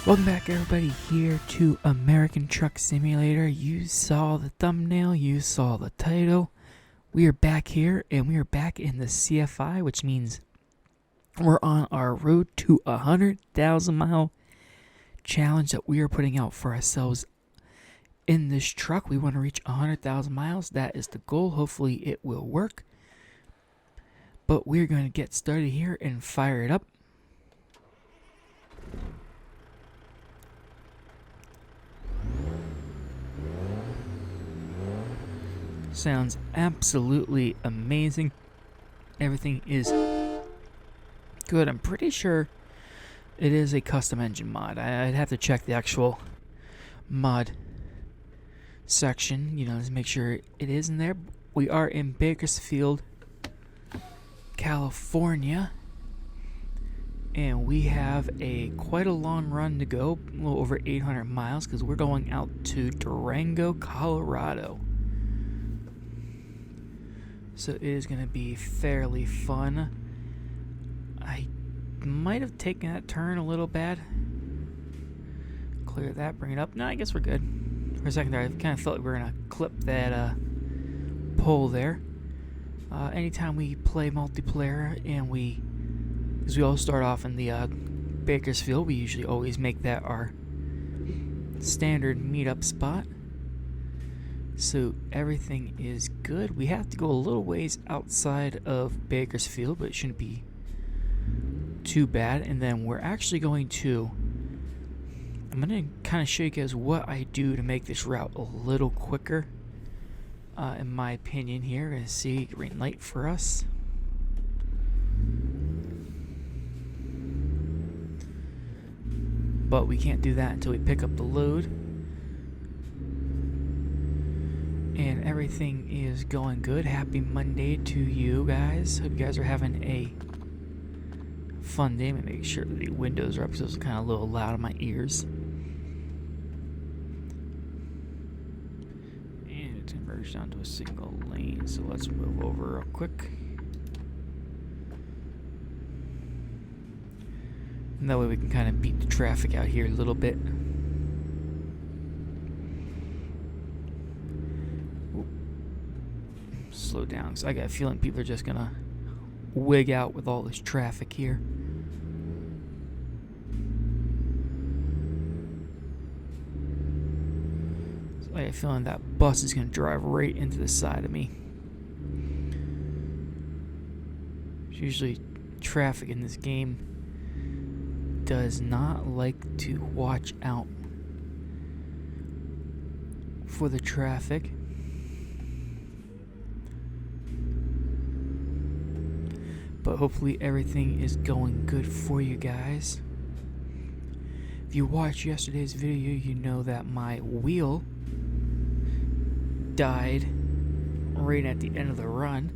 Welcome back, everybody, here to American Truck Simulator. You saw the thumbnail, you saw the title. We are back here, and we are back in the CFI, which means we're on our road to a 100,000 mile challenge that we are putting out for ourselves in this truck. We want to reach 100,000 miles. That is the goal. Hopefully it will work. But we're going to get started here and fire it up. Sounds absolutely amazing. Everything is good. I'm pretty sure it is a custom engine mod. I'd have to check the actual mod section, to make sure it is in there. We are in Bakersfield, California, and we have quite a long run to go, a little over 800 miles, because we're going out to Durango, Colorado. So it is going to be fairly fun. I might have taken that turn a little bad. Clear that, bring it up. No, I guess we're good. For a second there, I kind of felt like we were going to clip that pole there. Anytime we play multiplayer and because we all start off in the Bakersfield, we usually always make that our standard meetup spot. So everything is good. We have to go a little ways outside of Bakersfield, but it shouldn't be too bad. And then we're actually I'm going to kind of show you guys what I do to make this route a little quicker. In my opinion here, we're going to see green light for us. But we can't do that until we pick up the load. And everything is going good. Happy Monday to you guys. Hope you guys are having a fun day. I'm gonna make sure the windows are up because it's kind of a little loud in my ears. And it's converged down to a single lane. So let's move over real quick. And that way we can kind of beat the traffic out here a little bit. Slow down, because I got a feeling people are just gonna wig out with all this traffic here. So I got a feeling that bus is gonna drive right into the side of me. Usually traffic in this game does not like to watch out for the traffic. But hopefully everything is going good for you guys. If you watched yesterday's video, you know that my wheel died right at the end of the run.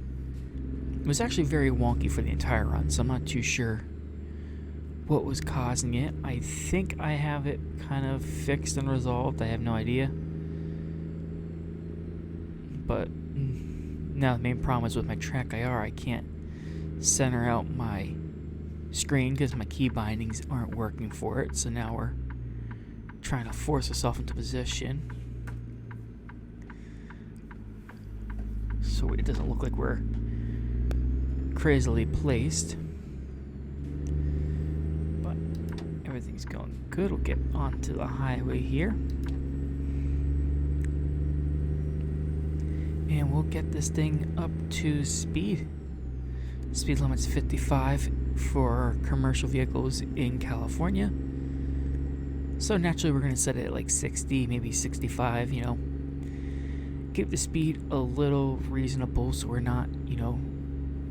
It was actually very wonky for the entire run, so I'm not too sure what was causing it. I think I have it kind of fixed and resolved. I have no idea. But now the main problem is with my track IR, I can't center out my screen because my key bindings aren't working for it. So now we're trying to force ourselves into position so it doesn't look like we're crazily placed. But everything's going good. We'll get onto the highway here and we'll get this thing up to speed. Speed limit's 55 for commercial vehicles in California. So naturally we're going to set it at like 60, maybe 65, Keep the speed a little reasonable so we're not,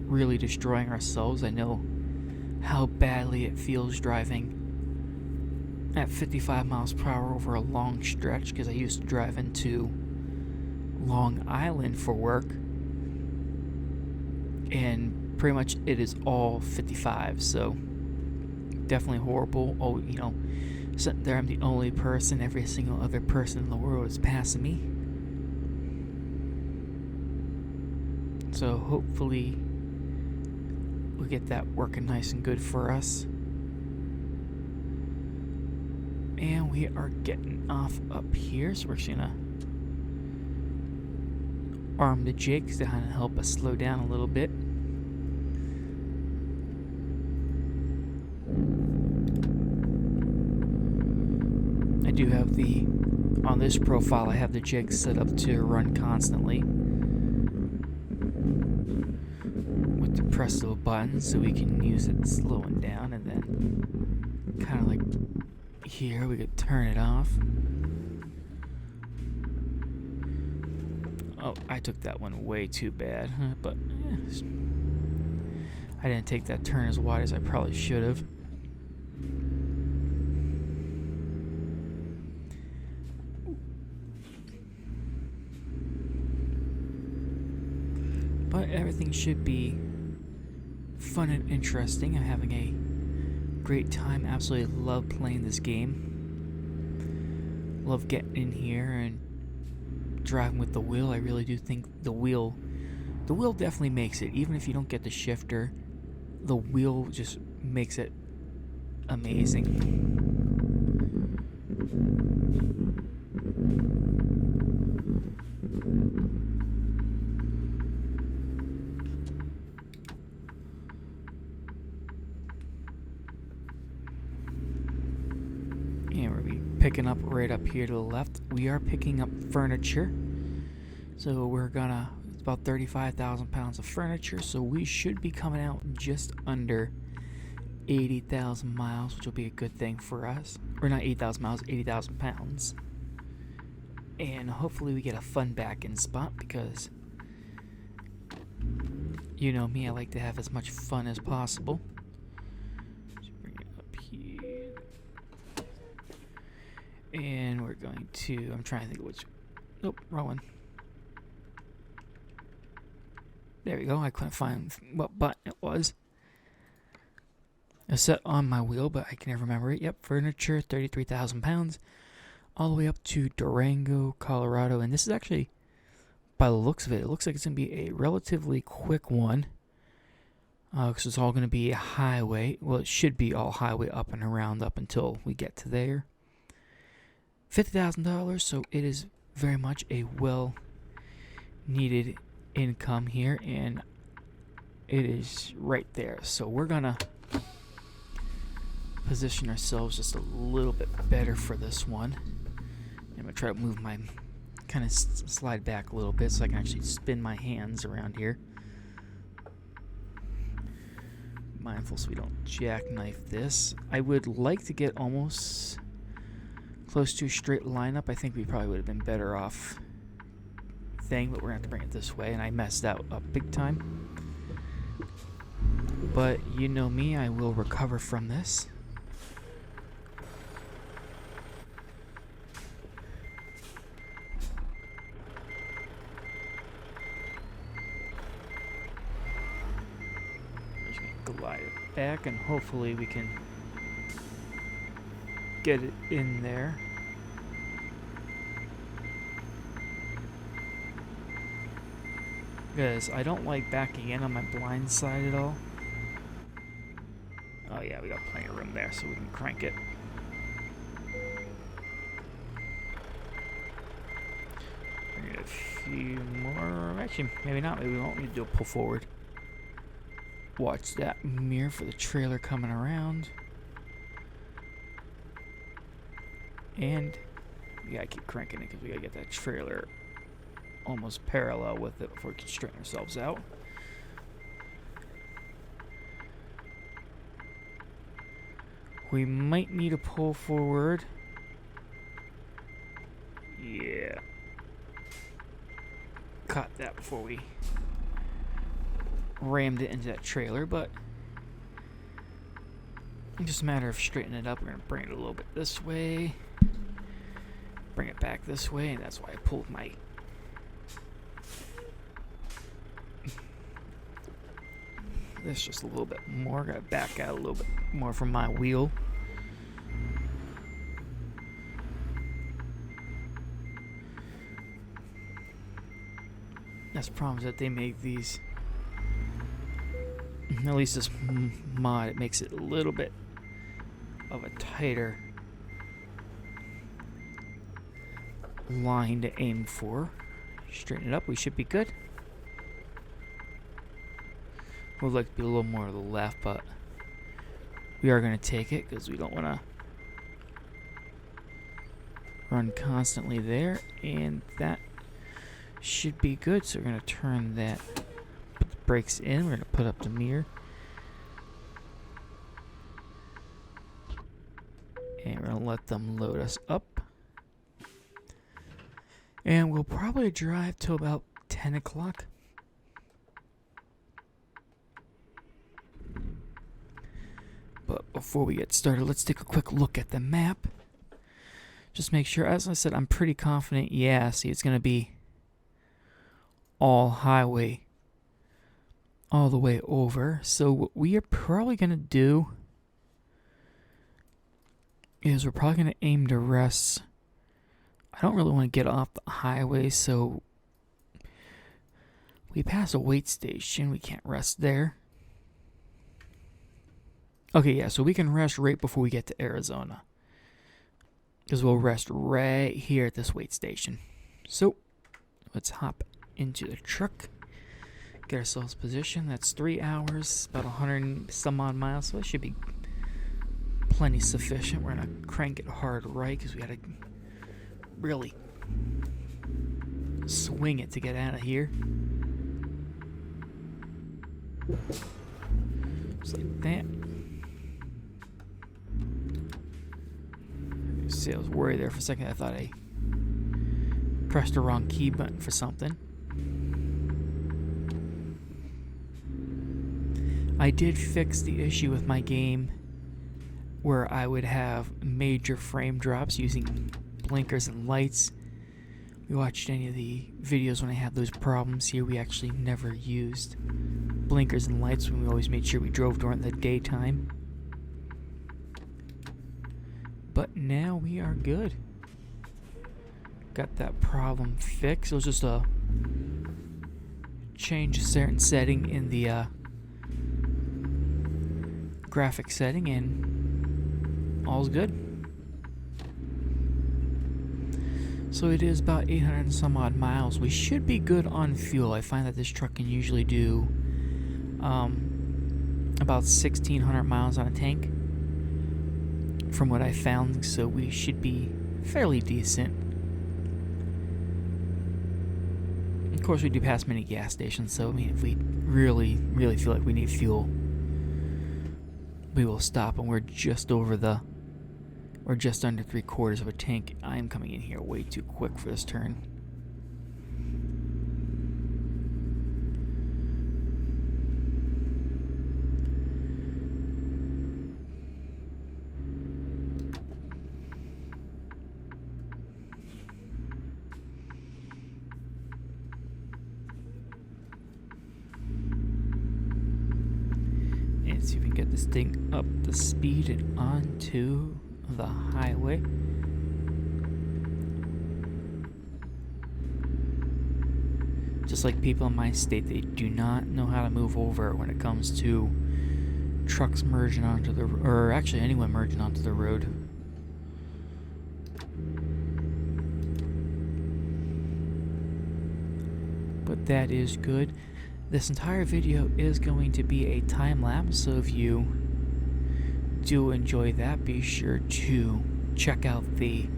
really destroying ourselves. I know how badly it feels driving at 55 miles per hour over a long stretch because I used to drive into Long Island for work. And pretty much it is all 55, so definitely horrible. Sitting there, I'm the only person. Every single other person in the world is passing me. So hopefully we'll get that working nice and good for us. And we are getting off up here, so we're just gonna arm the jigs to kind of help us slow down a little bit. I do have on this profile, I have the jig set up to run constantly with the press of a button, so we can use it slowing down, and then kind of like here we could turn it off. Oh, I took that one way too bad, but I didn't take that turn as wide as I probably should have. But everything should be fun and interesting. I'm having a great time. Absolutely love playing this game. Love getting in here and driving with the wheel. I really do think the wheel definitely makes it. Even if you don't get the shifter, the wheel just makes it amazing. And we'll be picking up right up here to the left. We are picking up furniture. So we're gonna, it's about 35,000 pounds of furniture. So we should be coming out just under 80,000 miles, which will be a good thing for us. Or not 80,000 miles, 80,000 pounds. And hopefully we get a fun back-end spot, because you know me, I like to have as much fun as possible. And we're going to, I'm trying to think of which, nope, wrong one. There we go, I couldn't find what button it was. It's set on my wheel, but I can never remember it. Yep, furniture, 33,000 pounds, all the way up to Durango, Colorado. And this is actually, by the looks of it, it looks like it's going to be a relatively quick one. Because it's all going to be a highway. Well, it should be all highway up and around up until we get to there. $50,000, so it is very much a well-needed income here, and it is right there. So we're gonna position ourselves just a little bit better for this one. I'm gonna try to move my, kind of slide back a little bit so I can actually spin my hands around here. Mindful so we don't jackknife this. I would like to get almost close to a straight lineup. I think we probably would have been better off thing, but we're gonna have to bring it this way, and I messed out up big time. But you know me, I will recover from this. We're just gonna glide it back, and hopefully we can get it in there. Because I don't like backing in on my blind side at all. Oh yeah, we got plenty of room there, so we can crank it. Bring it a few more. Actually, maybe not. Maybe we won't need to do a pull forward. Watch that mirror for the trailer coming around. And we gotta keep cranking it because we gotta get that trailer almost parallel with it before we can straighten ourselves out. We might need a pull forward. Yeah. Caught that before we rammed it into that trailer, but it's just a matter of straightening it up. We're gonna bring it a little bit this way. Bring it back this way, and that's why I pulled my this just a little bit more. Gotta back out a little bit more from my wheel. That's the problem, is that they make these, at least this mod, it makes it a little bit of a tighter line to aim for. Straighten it up, we should be good. Would like to be a little more to the left, but we are going to take it because we don't want to run constantly there, and that should be good. So we're going to turn that, put the brakes in, we're going to put up the mirror, and we're going to let them load us up, and we'll probably drive till about 10 o'clock. But before we get started, let's take a quick look at the map. Just make sure, as I said, I'm pretty confident. Yeah, see, it's going to be all highway all the way over. So what we are probably going to do is we're probably going to aim to rest. I don't really want to get off the highway, so we pass a wait station. We can't rest there. Okay, yeah, so we can rest right before we get to Arizona, because we'll rest right here at this wait station. So let's hop into the truck, get ourselves positioned. That's 3 hours, about 100 and some odd miles, so it should be plenty sufficient. We're going to crank it hard right, because we got to really swing it to get out of here. Just like that. See, I was worried there for a second. I thought I pressed the wrong key button for something. I did fix the issue with my game where I would have major frame drops using blinkers and lights. We watched any of the videos when I had those problems here. We actually never used blinkers and lights when we always made sure we drove during the daytime. But now we are good. Got that problem fixed. It was just a change a certain setting in the graphic setting, and all's good. So it is about 800 and some odd miles. We should be good on fuel. I find that this truck can usually do about 1,600 miles on a tank, from what I found, so we should be fairly decent. Of course, we do pass many gas stations, so I mean, if we really feel like we need fuel, we will stop, and we're just over the, or just under 3/4 of a tank. I am coming in here way too quick for this turn. See if we can get this thing up to speed and onto the highway. Just like people in my state, they do not know how to move over when it comes to trucks merging onto the, or actually anyone merging onto the road. But that is good. This entire video is going to be a time lapse, so if you do enjoy that, be sure to check out the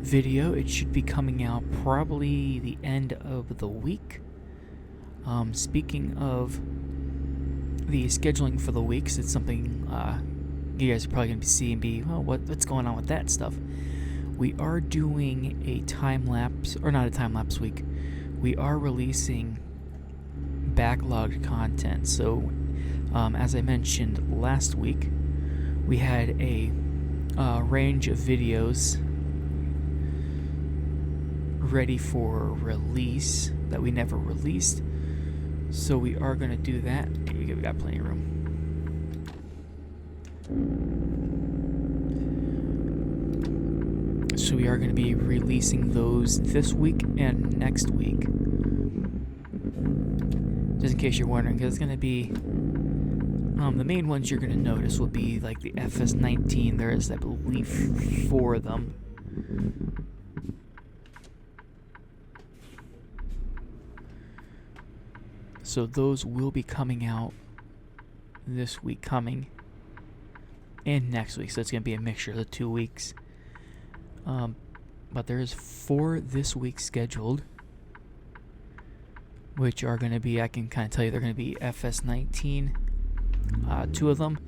video. It should be coming out probably the end of the week. Speaking of the scheduling for the weeks, it's something you guys are probably going to be seeing, well, what's going on with that stuff. We are doing a time lapse, or not a time lapse week. We are releasing backlogged content. So, as I mentioned last week, we had a range of videos ready for release that we never released. So we are going to do that. Here we go, we got plenty of room. So we are going to be releasing those this week and next week. Just in case you're wondering, because it's going to be, the main ones you're going to notice will be like the FS19. There is, I believe, 4 of them. So those will be coming out this week coming and next week. So it's going to be a mixture of the 2 weeks. But there is 4 this week scheduled, which are going to be, I can kind of tell you, they're going to be FS19, 2 of them.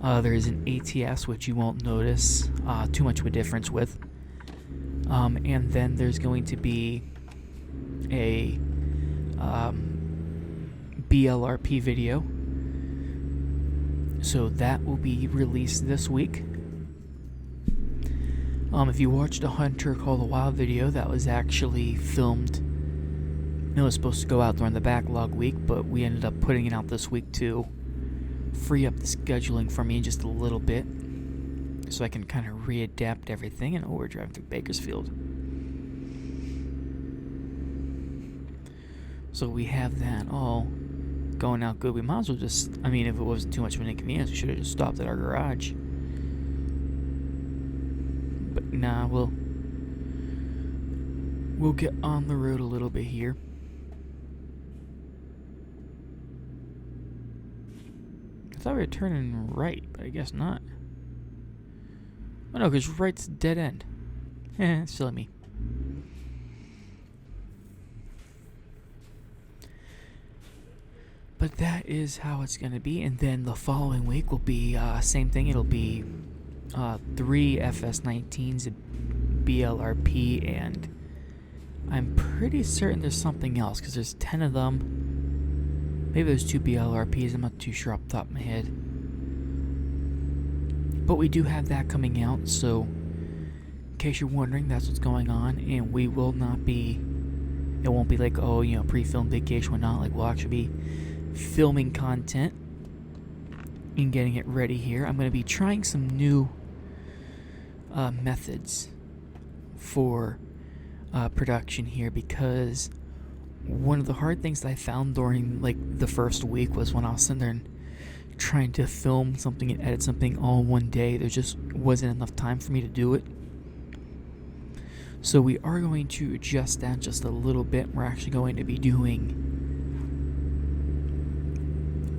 There is an ATS, which you won't notice too much of a difference with. And then there's going to be a BLRP video. So that will be released this week. If you watched a Hunter Call the Wild video, that was actually filmed. It was supposed to go out during the backlog week, but we ended up putting it out this week to free up the scheduling for me just a little bit, so I can kind of readapt everything. And we're driving through Bakersfield. So we have that all going out good. We might as well just, I mean, if it wasn't too much of an inconvenience, we should have just stopped at our garage. But nah, we'll get on the road a little bit here. I thought we were turning right, but I guess not. Oh no, because right's dead end. Silly me. But that is how it's going to be. And then the following week will be same thing. It'll be 3 FS19s, a BLRP, and I'm pretty certain there's something else because there's 10 of them. Maybe there's 2 BLRPs. I'm not too sure off the top of my head. But we do have that coming out, so in case you're wondering, that's what's going on. And we will not be, it won't be like, oh, you know, pre-filmed vacation, whatnot. Like, we'll actually be filming content and getting it ready here. I'm going to be trying some new methods for production here, because one of the hard things that I found during like the first week was when I was sitting there and trying to film something and edit something all in one day. There just wasn't enough time for me to do it. So we are going to adjust that just a little bit. We're actually going to be doing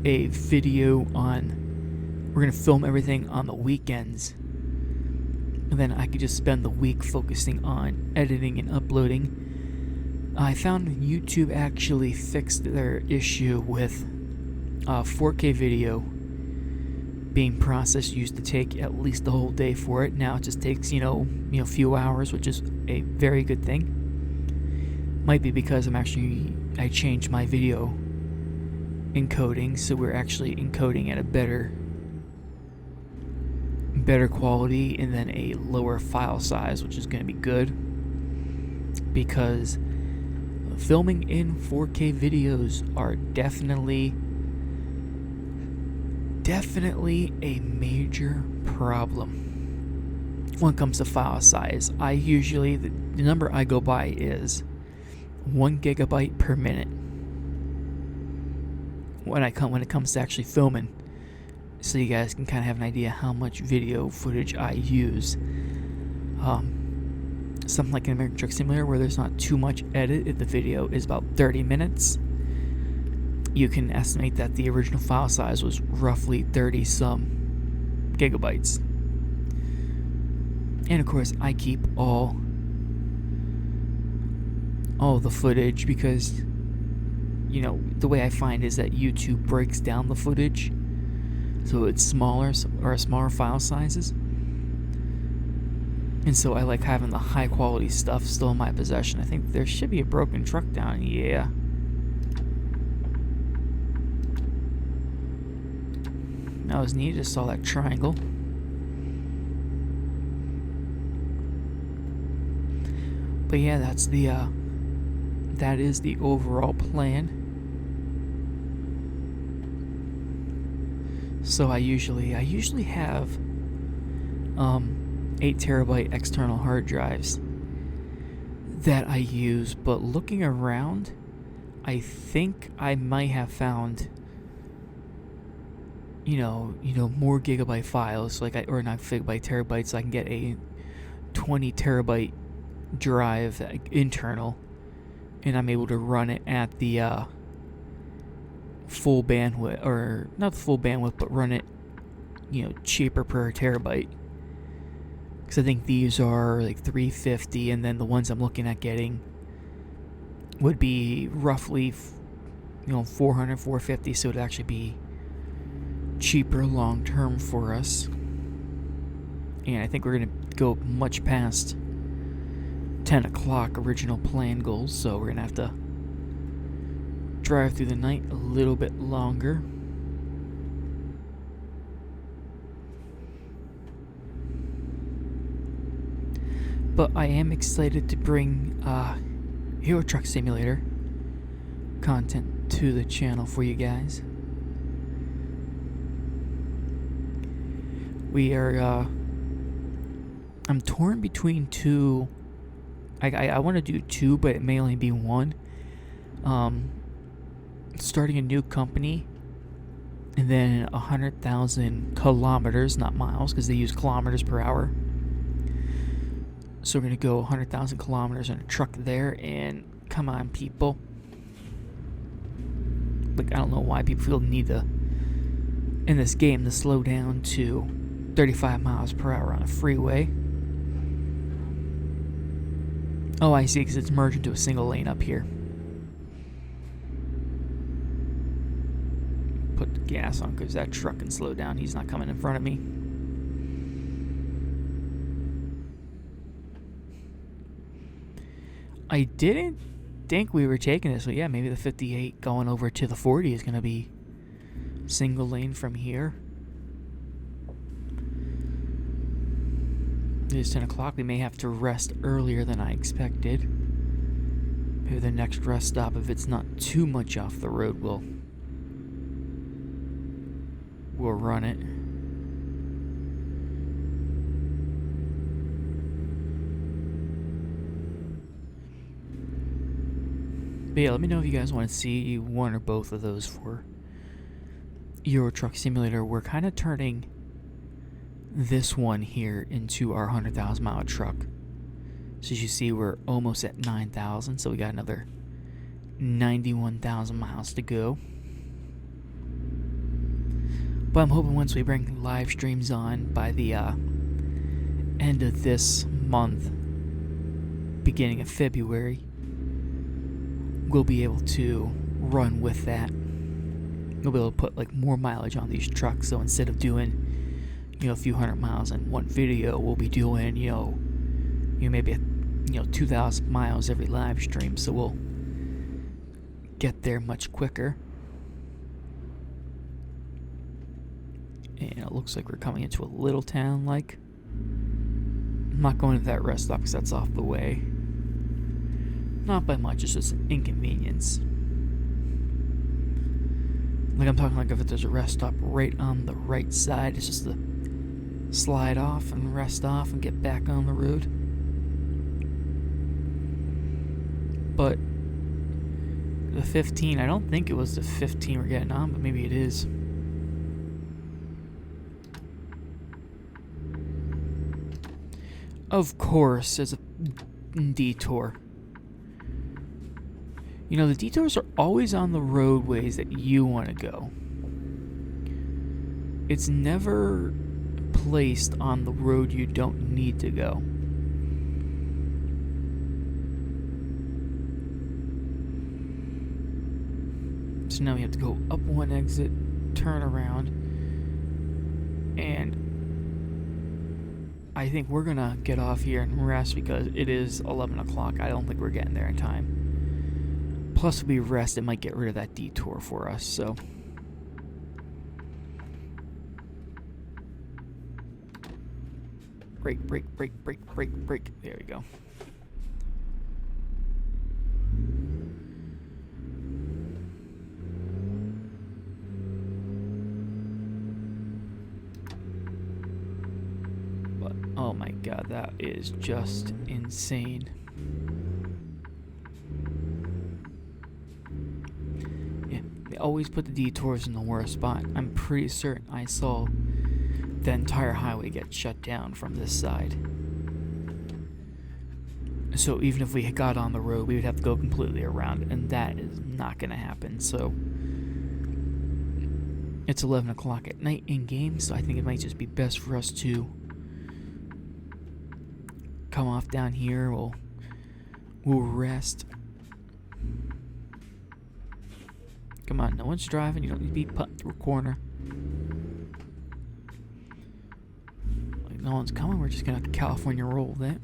a video on, we're going to film everything on the weekends, and then I could just spend the week focusing on editing and uploading. I found YouTube actually fixed their issue with 4K video being processed. Used to take at least the whole day for it. Now it just takes, a few hours, which is a very good thing. Might be because I changed my video encoding, so we're actually encoding at a better quality and then a lower file size, which is going to be good, because filming in 4K videos are definitely a major problem when it comes to file size. I usually, the number I go by is 1 gigabyte per minute when it comes to actually filming, so you guys can kind of have an idea how much video footage I use. Something like an American Truck Simulator, where there's not too much edit, if the video is about 30 minutes, you can estimate that the original file size was roughly 30-some gigabytes. And of course, I keep all the footage, because the way I find is that YouTube breaks down the footage so it's smaller file sizes, and so I like having the high quality stuff still in my possession. I think there should be a broken truck down. Yeah. That was neat. Just saw that triangle. But yeah, that is the overall plan. So I usually have 8 terabyte external hard drives that I use, but looking around, I think I might have found more gigabyte files, or not gigabyte, terabytes. So I can get a 20 terabyte drive internal, and I'm able to run it at the full bandwidth, or not the full bandwidth, but run it, you know, cheaper per terabyte. Because I think these are like $350, and then the ones I'm looking at getting would be roughly, you know, $400, $450. So it'd actually be cheaper long term for us. And I think we're gonna go much past 10 o'clock original plan goals, so we're gonna have to drive through the night a little bit longer. But I am excited to bring Euro Truck Simulator content to the channel for you guys. We are I'm torn between two. I want to do two, but it may only be one. Starting a new company, and then 100,000 kilometers, not miles, because they use kilometers per hour. So we're going to go 100,000 kilometers in a truck there, and come on, people. Like, I don't know why people feel the need to, in this game, to slow down to 35 miles per hour on a freeway. Oh, I see, because it's merged into a single lane up here. Put the gas on, because that truck can slow down. He's not coming in front of me. I didn't think we were taking this, so yeah, maybe the 58 going over to the 40 is going to be single lane from here. It is 10 o'clock. We may have to rest earlier than I expected. Maybe the next rest stop, if it's not too much off the road, we'll run it. But yeah, let me know if you guys want to see one or both of those for Euro Truck Simulator. We're kind of turning this one here into our 100,000 mile truck. So as you see, we're almost at 9,000, so we got another 91,000 miles to go. But I'm hoping once we bring live streams on by the end of this month, beginning of February, we'll be able to run with that. We'll be able to put like more mileage on these trucks. So instead of doing, you know, a few hundred miles in one video, we'll be doing, you know, maybe 2,000 miles every live stream. So we'll get there much quicker. And it looks like we're coming into a little town. Like, I'm not going to that rest stop because that's off the way. Not by much, it's just an inconvenience. Like, I'm talking like if there's a rest stop right on the right side, it's just to slide off and rest off and get back on the road. But the 15, I don't think it was the 15 we're getting on, but maybe it is. Of course, there's a detour. You know, the detours are always on the roadways that you want to go. It's never placed on the road you don't need to go. So now we have to go up one exit, turn around, and I think we're gonna get off here and rest because it is 11 o'clock. I don't think we're getting there in time. Plus, if we rest, it might get rid of that detour for us, so. Brake, brake, brake, brake, brake, brake. There we go. But, oh my god, that is just insane. They always put the detours in the worst spot. I'm pretty certain I saw the entire highway get shut down from this side. So even if we got on the road, we would have to go completely around, and that is not going to happen. So it's 11 o'clock at night in game, so I think it might just be best for us to come off down here. We'll rest. Come on, no one's driving. You don't need to be put through a corner. Like no one's coming. We're just gonna have to California roll that.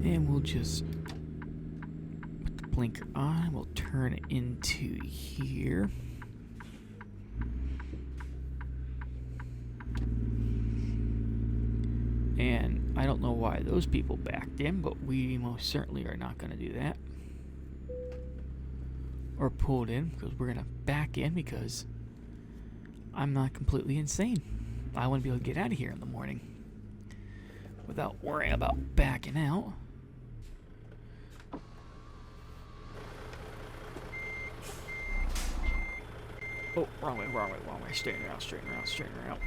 And we'll just put the blinker on. We'll turn it into here. And I don't know why those people backed in, but we most certainly are not going to do that. Or pulled in, because we're going to back in because I'm not completely insane. I want to be able to get out of here in the morning without worrying about backing out. Oh, wrong way. Straighten around.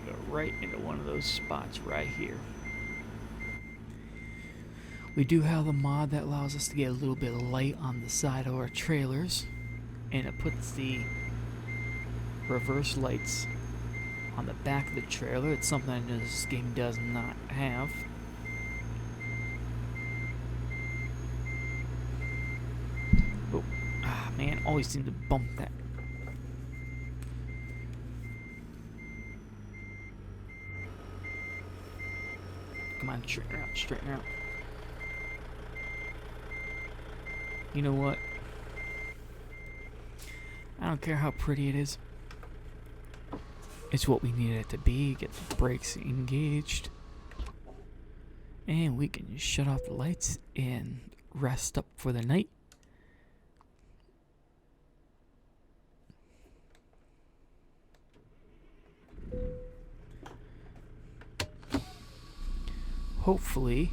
Go right into one of those spots right here. We do have the mod that allows us to get a little bit of light on the side of our trailers, and it puts the reverse lights on the back of the trailer. It's something that this game does not have. Oh, man, always seem to bump that. Come on, straighten out. You know what? I don't care how pretty it is. It's what we needed it to be. Get the brakes engaged. And we can just shut off the lights and rest up for the night. Hopefully,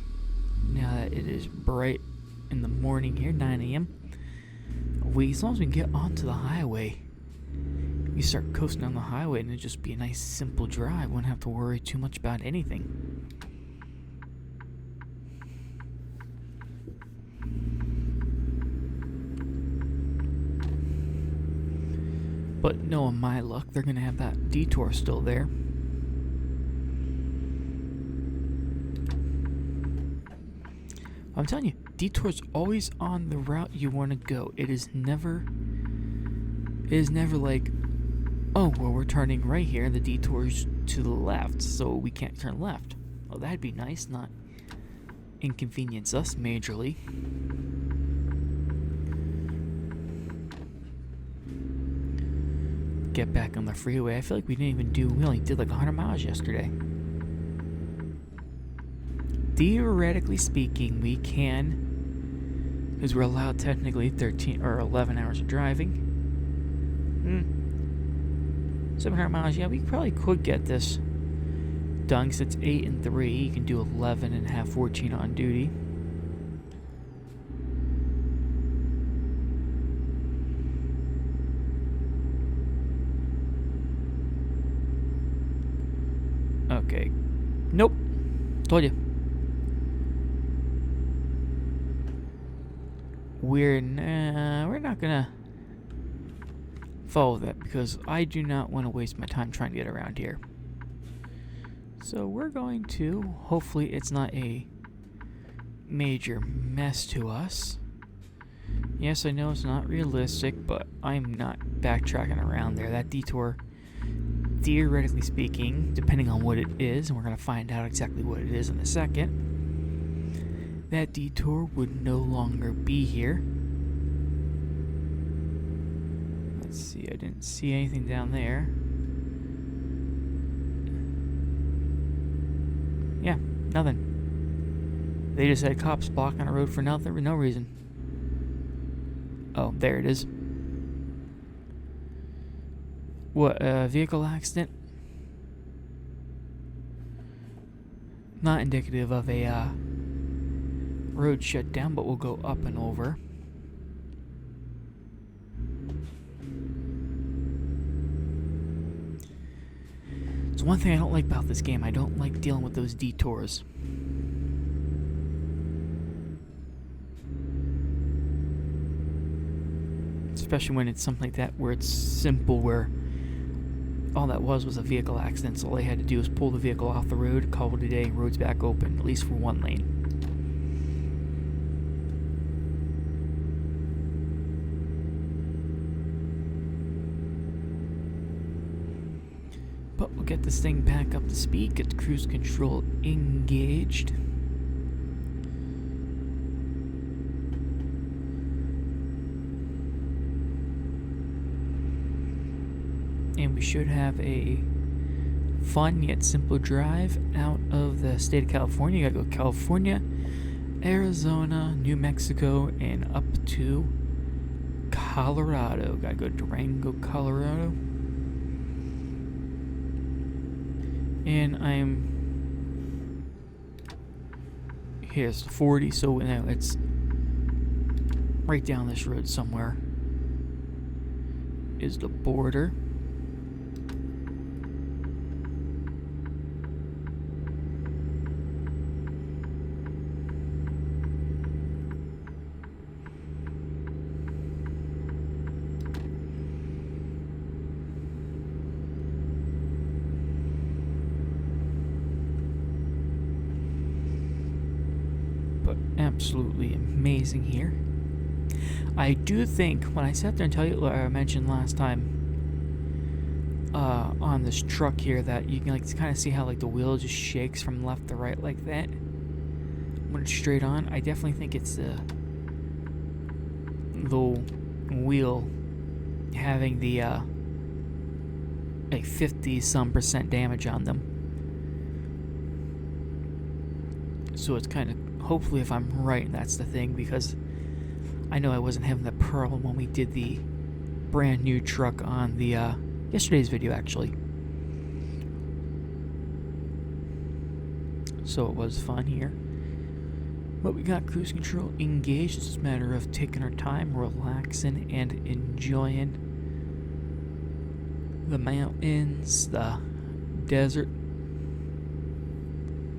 now that it is bright in the morning here, 9 a.m., as long as we can get onto the highway, we start coasting on the highway and it'll just be a nice simple drive. We won't have to worry too much about anything. But knowing my luck, they're going to have that detour still there. I'm telling you, detour's always on the route you want to go. It is never like, oh, well, we're turning right here and the detour's to the left, so we can't turn left. Well, that'd be nice, not inconvenience us majorly. Get back on the freeway. I feel like we only did like 100 miles yesterday. Theoretically speaking, we can, because we're allowed technically 13 or 11 hours of driving. 700 miles, yeah, we probably could get this done, because it's 8 and 3. You can do 11 and have 14 on duty. Okay. Nope. Told you. We're not gonna follow that because I do not want to waste my time trying to get around here. So we're going to, hopefully it's not a major mess to us. Yes, I know it's not realistic, but I'm not backtracking around there. That detour, theoretically speaking, depending on what it is, and we're going to find out exactly what it is in a second, that detour would no longer be here. Let's see, I didn't see anything down there. Yeah, nothing. They just had cops blocking the road for no reason. Oh, there it is. What, vehicle accident? Not indicative of a road shutdown, but we'll go up and over. It's one thing I don't like about this game. I don't like dealing with those detours. Especially when it's something like that where it's simple, where all that was a vehicle accident, so all I had to do was pull the vehicle off the road, call it a day, road's back open, at least for one lane. But we'll get this thing back up to speed, get the cruise control engaged. And we should have a fun yet simple drive out of the state of California. You gotta go California, Arizona, New Mexico, and up to Colorado. Gotta go Durango, Colorado. And here's the 40, so now it's right down this road somewhere is the border. Absolutely amazing here. I do think when I sat there and tell you, like I mentioned last time on this truck here, that you can like kind of see how like the wheel just shakes from left to right like that when it's straight on. I definitely think it's the wheel having the like 50-some% damage on them. So it's kind of, hopefully if I'm right, and that's the thing, because I know I wasn't having that problem when we did the brand new truck on the yesterday's video actually. So it was fun here. But we got cruise control engaged. It's just a matter of taking our time, relaxing, and enjoying the mountains, the desert.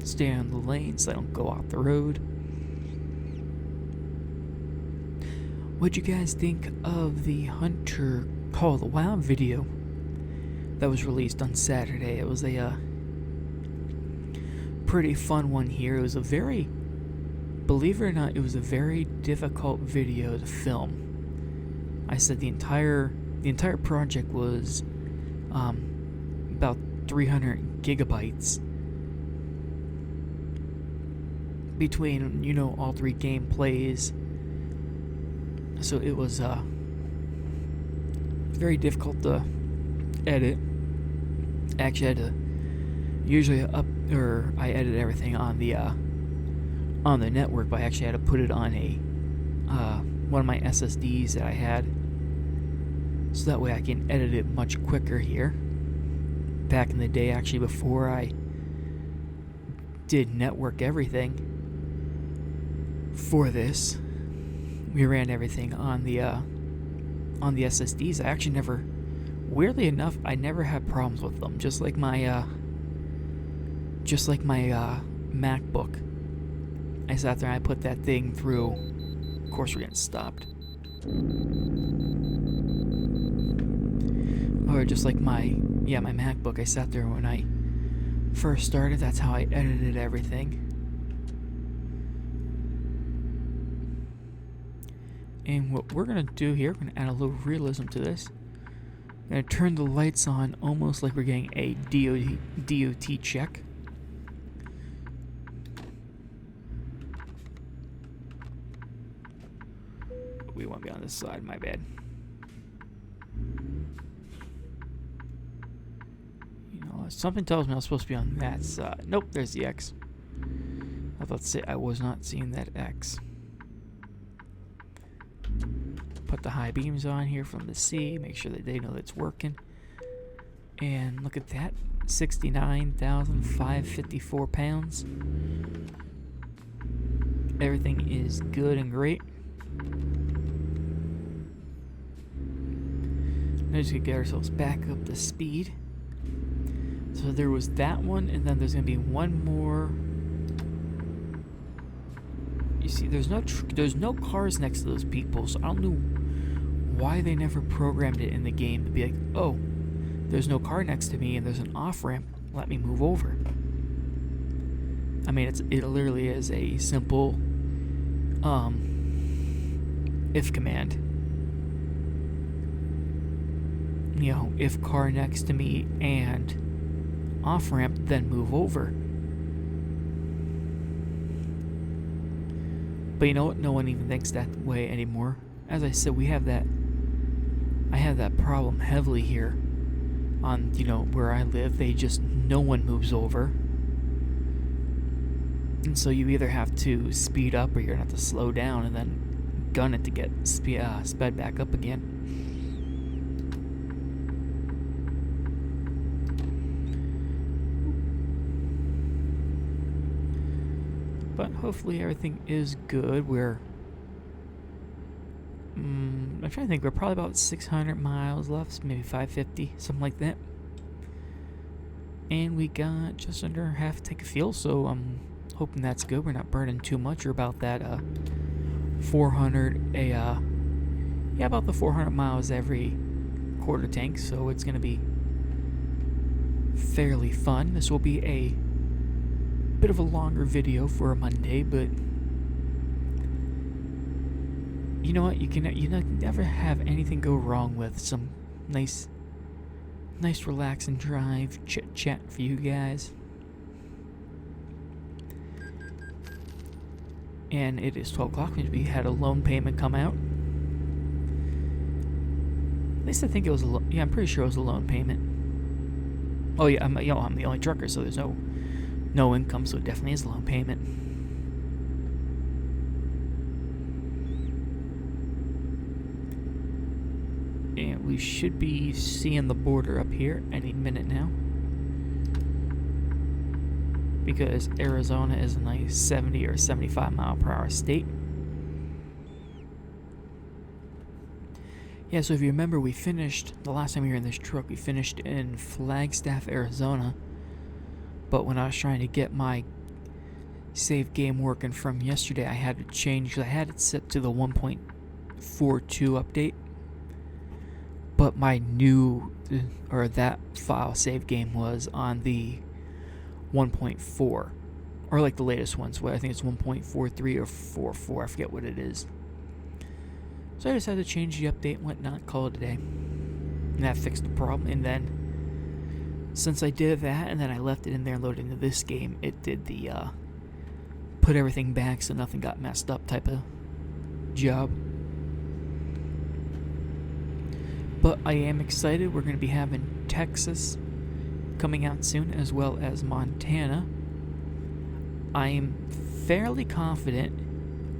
Stay on the lane so I don't go off the road. What'd you guys think of the Hunter Call of the Wild video that was released on Saturday? It was a pretty fun one here. It was a very, believe it or not, it was a very difficult video to film. I said the entire project was about 300 gigabytes. Between, you know, all three gameplays. So it was very difficult to edit. Actually, I had to I edit everything on the network, but I actually had to put it on a one of my SSDs that I had, so that way I can edit it much quicker here. Back in the day, actually, before I did network everything for this, we ran everything on the SSDs. I actually never, weirdly enough, I never had problems with them. Just like my MacBook. I sat there and I put that thing through. Of course, we're getting stopped. Or just like my MacBook. I sat there when I first started. That's how I edited everything. And what we're going to do here, we're going to add a little realism to this. I'm going to turn the lights on almost like we're getting a DOT check. We won't be on this side, my bad. You know, something tells me I was supposed to be on that side. Nope, there's the X. I was about to say I was not seeing that X. Put the high beams on here from the C, make sure that they know that it's working. And look at that, 69,554 pounds. Everything is good and great. Now just gonna get ourselves back up to speed. So So there was that one, and then there's gonna be one more. You see, there's no cars next to those people, so I don't know why they never programmed it in the game to be like, oh, there's no car next to me and there's an off ramp. Let me move over. I mean, it literally is a simple if command. You know, if car next to me and off ramp, then move over. But you know what? No one even thinks that way anymore. As I said, I have that problem heavily here on, you know, where I live. No one moves over. And so you either have to speed up or you're going to have to slow down and then gun it to get sped back up again. But hopefully everything is good. I'm trying to think, we're probably about 600 miles left, maybe 550, something like that. And we got just under half a tank of fuel, so I'm hoping that's good. We're not burning too much. We're about that 400, about the 400 miles every quarter tank, so it's going to be fairly fun. This will be a bit of a longer video for a Monday, but you know what? You never have anything go wrong with some nice relaxing drive, chit chat for you guys. And it is 12 o'clock, which we had a loan payment come out. At least I think it was I'm pretty sure it was a loan payment. Oh yeah, I'm the only trucker, so there's no income, so it definitely is a loan payment. And we should be seeing the border up here any minute now, because Arizona is a nice 70 or 75 mile per hour state. Yeah, so if you remember, we finished, the last time we were in this truck, we finished in Flagstaff, Arizona. But when I was trying to get my save game working from yesterday, I had to change, because I had it set to the 1.42 update. But my that file save game was on the 1.4, or like the latest ones. I think it's 1.43 or 4.4. I forget what it is. So I decided to change the update and whatnot, call it a day, and that fixed the problem. And then since I did that, and then I left it in there and loaded into this game, it did the put everything back so nothing got messed up type of job. But I am excited. We're going to be having Texas coming out soon, as well as Montana. I am fairly confident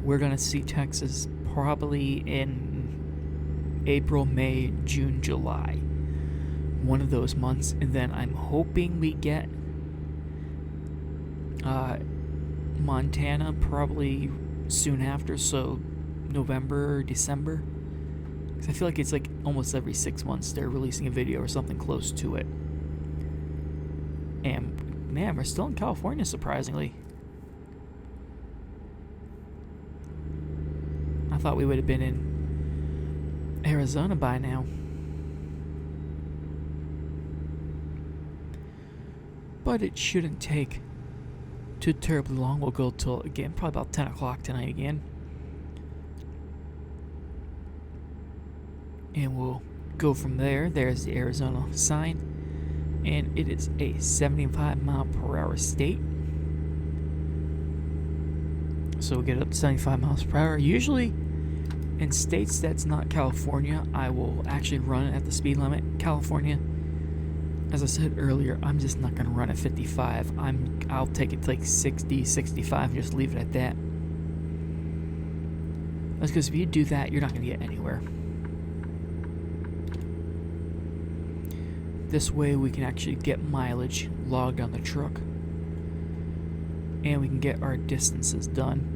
we're going to see Texas probably in April, May, June, July. One of those months. And then I'm hoping we get Montana probably soon after, so November, December. Because I feel like it's like almost every 6 months they're releasing a video or something close to it. And man, we're still in California, surprisingly. I thought we would have been in Arizona by now. But it shouldn't take too terribly long. We'll go till, again, probably about 10 o'clock tonight again. And we'll go from there. There's the Arizona sign. And it is a 75 mile per hour state. So we'll get up to 75 miles per hour. Usually in states that's not California, I will actually run it at the speed limit. California, as I said earlier, I'm just not going to run at 55. I'll take it to like 60, 65 and just leave it at that. That's because if you do that, you're not going to get anywhere. This way we can actually get mileage logged on the truck. And we can get our distances done.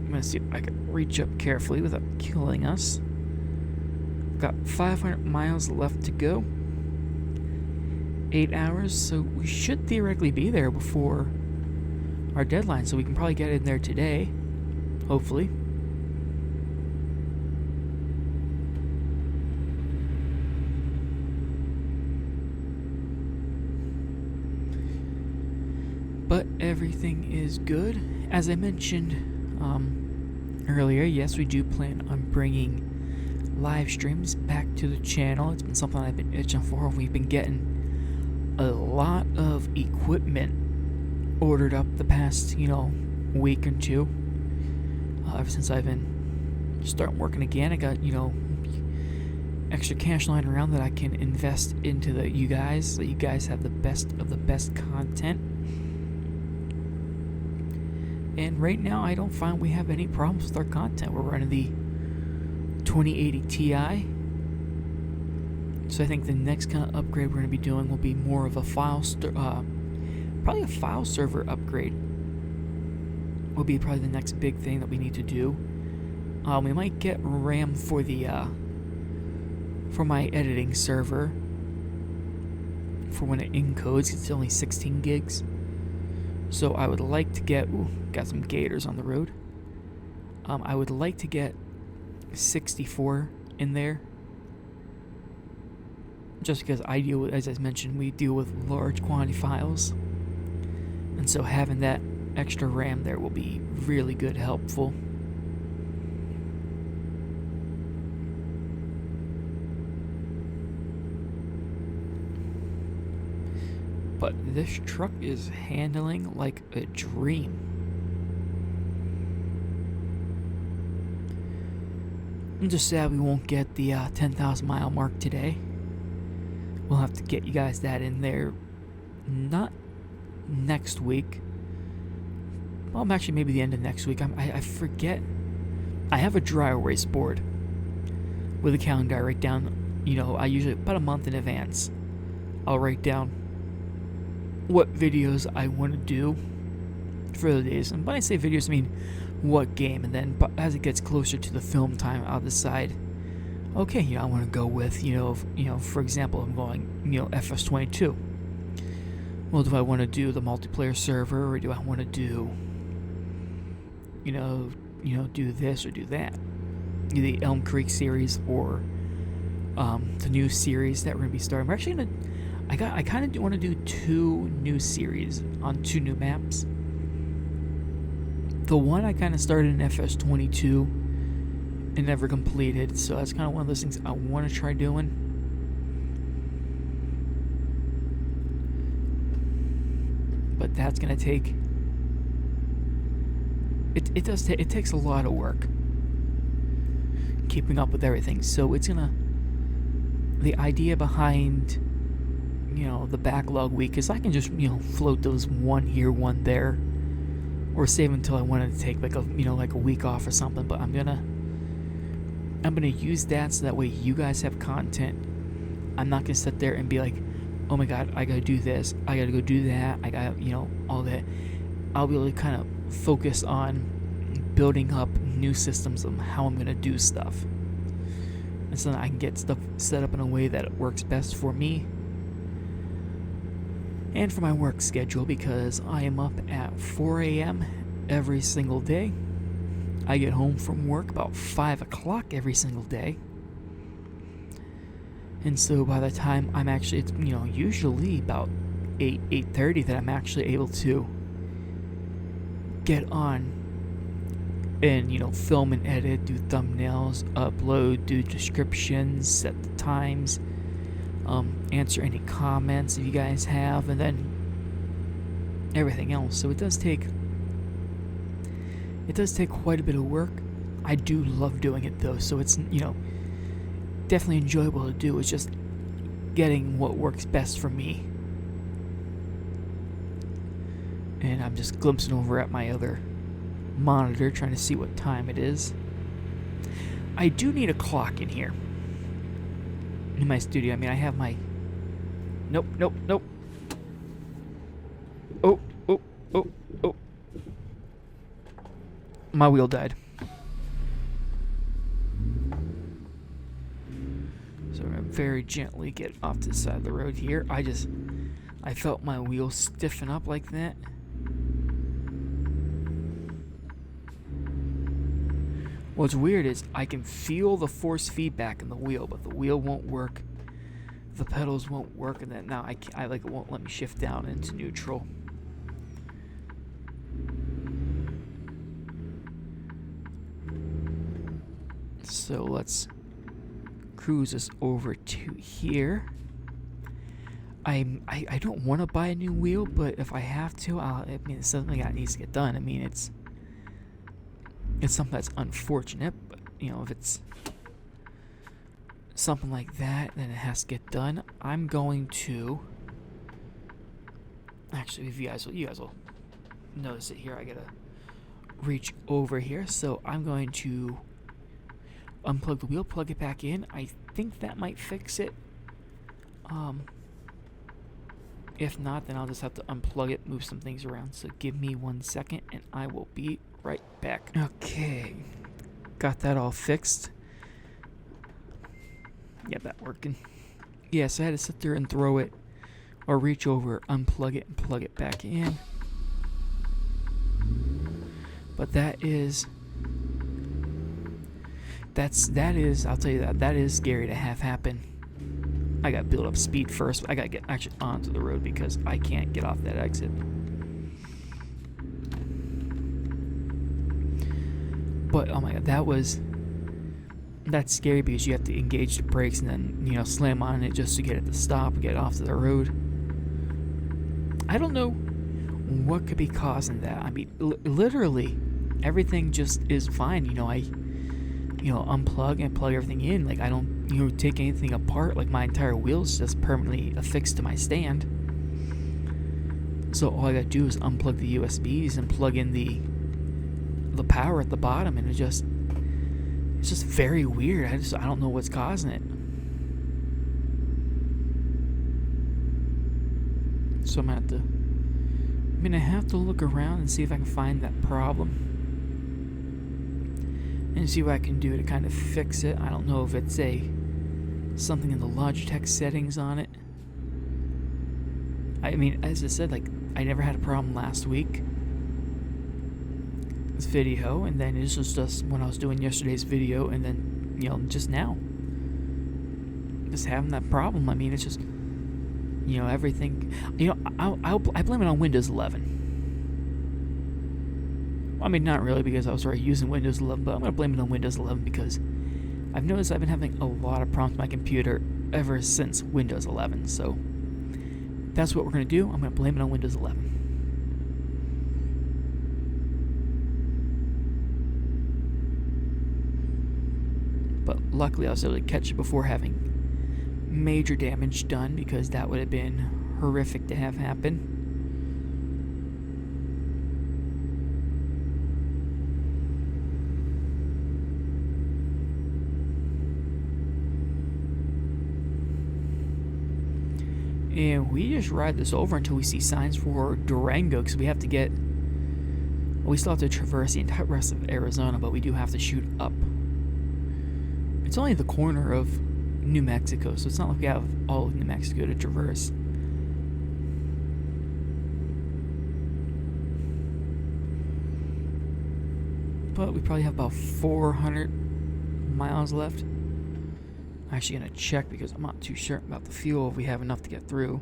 I'm going to see if I can reach up carefully without killing us. Got 500 miles left to go. 8 hours, so we should theoretically be there before our deadline, so we can probably get in there today, hopefully. But everything is good. As I mentioned earlier, yes, we do plan on bringing live streams back to the channel. It's been something I've been itching for. We've been getting a lot of equipment ordered up the past, week or two. Ever since I've been starting working again, I got, extra cash lying around that I can invest into you guys, so you guys have the best of the best content. And right now, I don't find we have any problems with our content. We're running the 2080 Ti. So I think the next kind of upgrade we're going to be doing will be more of a probably a file server upgrade. Will be probably the next big thing that we need to do. We might get RAM for the for my editing server for when it encodes. It's only 16 gigs. So I would like to get, got some gators on the road. I would like to get 64 in there. Just because I deal with, as I mentioned, we deal with large quantity files. And so having that extra RAM there will be really good, helpful. But this truck is handling like a dream. I'm just sad we won't get the 10,000 mile mark today. We'll have to get you guys that in there. Not next week. Well, actually maybe the end of next week. I forget. I have a dry erase board with a calendar. I write down, I usually about a month in advance. I'll write down what videos I want to do for the days. And when I say videos, I mean what game. And then as it gets closer to the film time, I'll decide, okay, I want to go with, for example, I'm going, FS22. Well, do I want to do the multiplayer server, or do I want to do, do this or do that? The Elm Creek series or the new series that we're going to be starting. We're actually going to, I kind of want to do 2 new series on 2 new maps. The one I kind of started in FS22 and never completed, so that's kind of one of those things I want to try doing. But that's going to take... It takes a lot of work keeping up with everything, so it's going to... The idea behind... the backlog week is I can just, float those one here, one there, or save until I wanted to take like a week off or something. But I'm gonna use that so that way you guys have content. I'm not gonna sit there and be like, oh my god, I gotta do this, I gotta go do that, I gotta, all that. I'll be able to kind of focus on building up new systems of how I'm gonna do stuff, and so that I can get stuff set up in a way that it works best for me and for my work schedule, because I am up at 4 a.m. every single day. I get home from work about 5 o'clock every single day. And so by the time I'm actually, it's, usually about 8:30 that I'm actually able to get on and, film and edit, do thumbnails, upload, do descriptions, set the times, answer any comments if you guys have, and then everything else. So it does take quite a bit of work. I do love doing it though, so it's definitely enjoyable to do. It's just getting what works best for me. And I'm just glimpsing over at my other monitor trying to see what time it is. I do need a clock in here in my studio. I mean, I have my... Nope. Oh. My wheel died. So I'm going to very gently get off to the side of the road here. I just I felt my wheels stiffen up like that. What's weird is I can feel the force feedback in the wheel, but the wheel won't work. The pedals won't work, and then now I like it won't let me shift down into neutral. So let's cruise us over to here. I don't want to buy a new wheel, but if I have to, I mean, it's something that needs to get done. I mean, it's something that's unfortunate, but you know, if it's something like that, then it has to get done. I'm going to actually, if you guys will notice it here. I gotta reach over here, so I'm going to unplug the wheel, plug it back in. I think that might fix it. If not, then I'll just have to unplug it, move some things around. So give me 1 second, and I will be right back. Okay, got that all fixed. Yeah, that working. Yeah, so I had to sit there and throw it, or reach over, unplug it, and plug it back in. But that is, I'll tell you that is scary to have happen. I gotta build up speed first. I gotta get actually onto the road because I can't get off that exit. But oh my god, that's scary because you have to engage the brakes and then, you know, slam on it just to get it to stop and get off to the road. I don't know what could be causing that. I mean, literally everything just is fine. You know, I unplug and plug everything in. Like, I don't, take anything apart. Like, my entire wheel's just permanently affixed to my stand. So all I gotta do is unplug the USBs and plug in the power at the bottom, and it's just very weird. I don't know what's causing it. So I'm gonna have to look around and see if I can find that problem and see what I can do to kind of fix it. I don't know if it's something in the Logitech settings on it. I mean, as I said, like, I never had a problem last week. This video, and then this was just when I was doing yesterday's video, and then, just now. Just having that problem. I mean, it's just, everything. I blame it on Windows 11. I mean, not really, because I was already using Windows 11, but I'm going to blame it on Windows 11 because I've noticed I've been having a lot of problems with my computer ever since Windows 11. So that's what we're going to do. I'm going to blame it on Windows 11. But luckily I was able to catch it before having major damage done, because that would have been horrific to have happen. And we just ride this over until we see signs for Durango, because we have to get... we still have to traverse the entire rest of Arizona, but we do have to shoot up. It's only the corner of New Mexico, so it's not like we have all of New Mexico to traverse. But we probably have about 400 miles left. I'm actually going to check because I'm not too sure about the fuel, if we have enough to get through.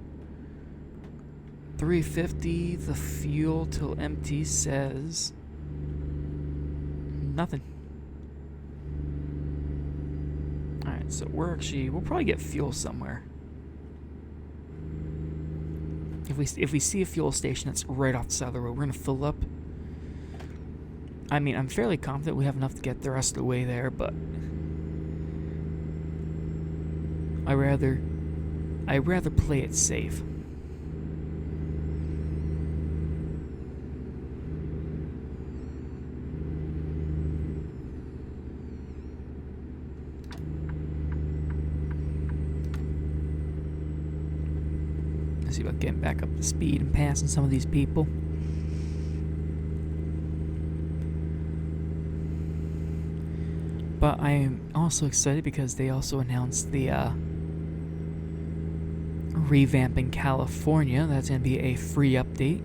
350, the fuel till empty says nothing. Alright, so we'll probably get fuel somewhere. If we see a fuel station that's right off the side of the road, we're going to fill up. I mean, I'm fairly confident we have enough to get the rest of the way there, but I rather play it safe. Let's see about getting back up to speed and passing some of these people. But I am also excited because they also announced the revamping California. That's going to be a free update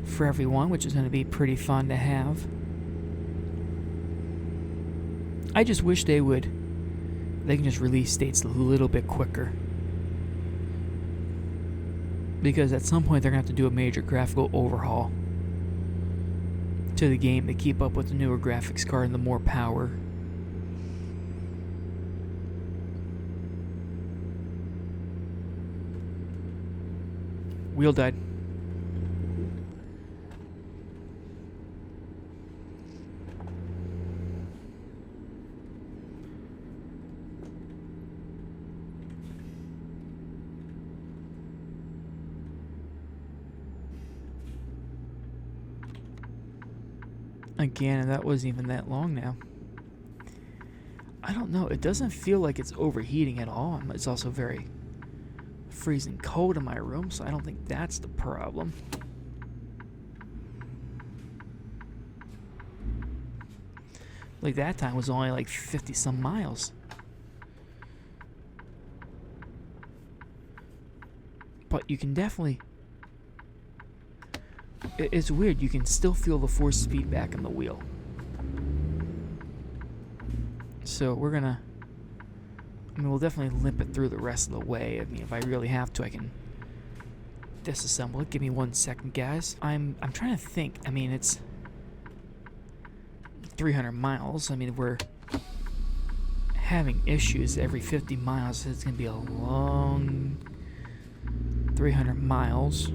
for everyone, which is going to be pretty fun to have. I just wish they can just release states a little bit quicker. Because at some point they're going to have to do a major graphical overhaul to the game to keep up with the newer graphics card and the more power. Wheel died. Again, and that wasn't even that long now. I don't know. It doesn't feel like it's overheating at all. It's also very freezing cold in my room, so I don't think that's the problem. Like that time was only like 50 some miles. But you can definitely... It's weird, you can still feel the force feedback in the wheel. So we're gonna... we'll definitely limp it through the rest of the way. I mean, if I really have to, I can disassemble it. Give me 1 second, guys. I'm trying to think. I mean, it's 300 miles. I mean, we're having issues every 50 miles. So it's gonna be a long 300 miles.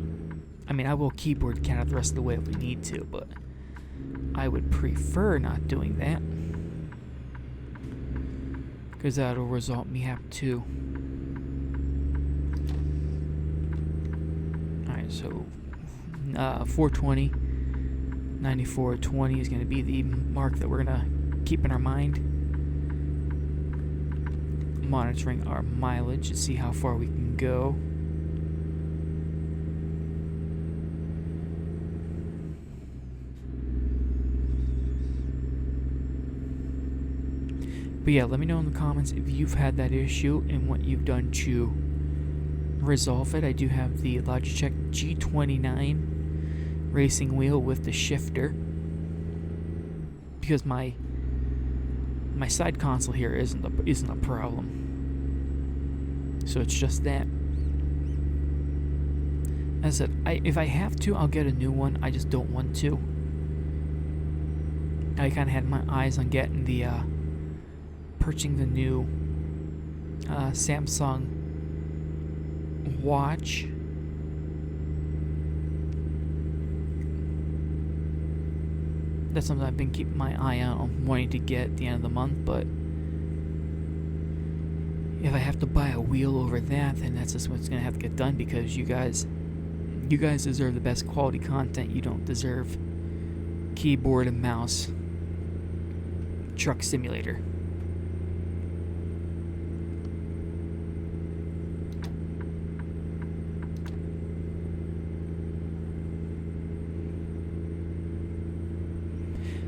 I mean, I will keyboard count it the rest of the way if we need to, but I would prefer not doing that, because that'll result in me having to. Alright, so 420, 9420 is going to be the mark that we're going to keep in our mind. Monitoring our mileage to see how far we can go. But yeah, let me know in the comments if you've had that issue and what you've done to resolve it. I do have the Logitech G29 racing wheel with the shifter, because my side console here isn't a problem. So it's just that. As I said, if I have to, I'll get a new one. I just don't want to. I kind of had my eyes on getting the purchasing the new Samsung watch. That's something I've been keeping my eye on wanting to get at the end of the month, but if I have to buy a wheel over that, then that's just what's going to have to get done, because you guys deserve the best quality content. You don't deserve keyboard and mouse truck simulator.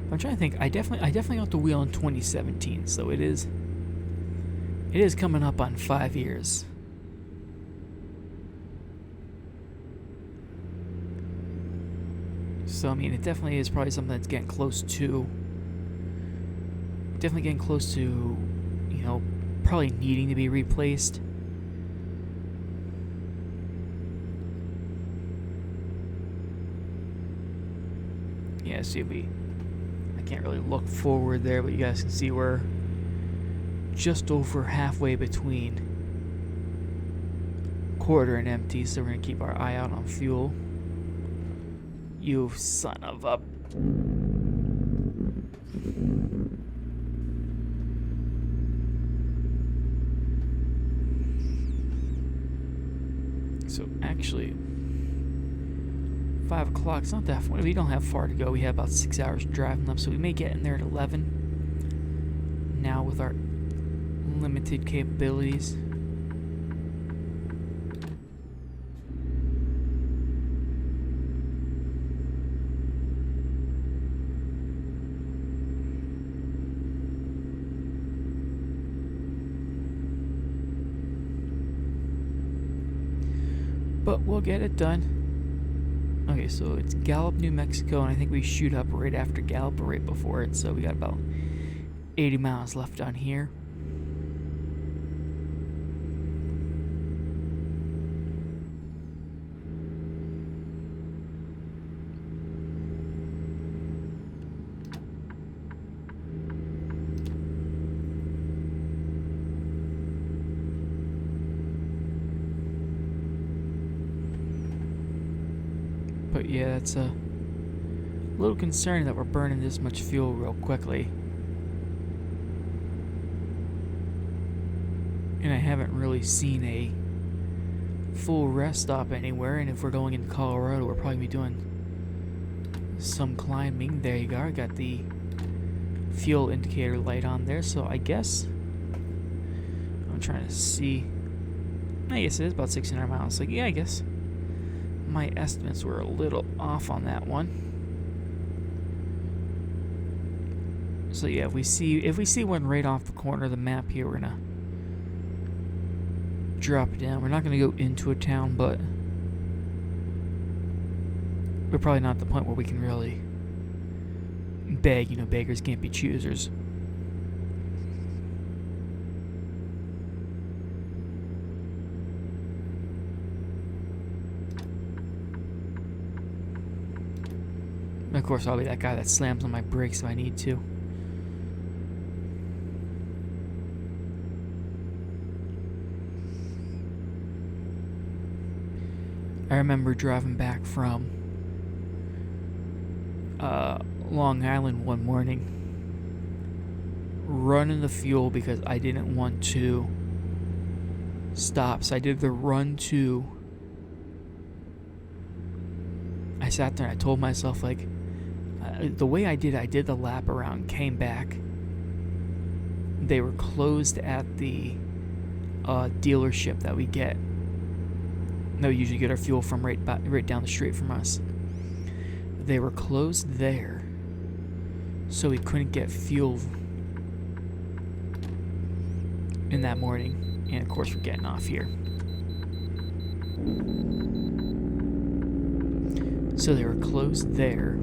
I'm trying to think. I definitely got the wheel in 2017, so it is coming up on 5 years. So I mean, it definitely is probably something that's getting close to. Definitely getting close to, you know, probably needing to be replaced. Yeah, see, I can't really look forward there, but you guys can see we're just over halfway between quarter and empty, so we're going to keep our eye out on fuel. You son of a... So actually, 5 o'clock, it's not that far. We don't have far to go. We have about 6 hours driving left, so we may get in there at 11. Now with our limited capabilities. but we'll get it done. Okay, so it's Gallup, New Mexico, and I think we shoot up right after Gallup or right before it, so we got about 80 miles left on here. But yeah, it's a little concerning that we're burning this much fuel real quickly. And I haven't really seen a full rest stop anywhere, and if we're going into Colorado, we're probably be doing some climbing. There you go, I got the fuel indicator light on there, so I guess I'm trying to see. I guess it is about 600 miles. So yeah, I guess my estimates were a little off on that one. So yeah, if we see one right off the corner of the map here, we're gonna drop it down. We're not gonna go into a town, but we're probably not at the point where we can really beg. You know, beggars can't be choosers. And of course, I'll be that guy that slams on my brakes if I need to. I remember driving back from Long Island one morning, running the fuel because I didn't want to stop. So I did the run to. I sat there and I told myself, like, the way I did the lap around, came back. They were closed at the dealership that we get. No, we usually get our fuel from right down the street from us. They were closed there, so we couldn't get fuel in that morning. And of course, we're getting off here. So they were closed there.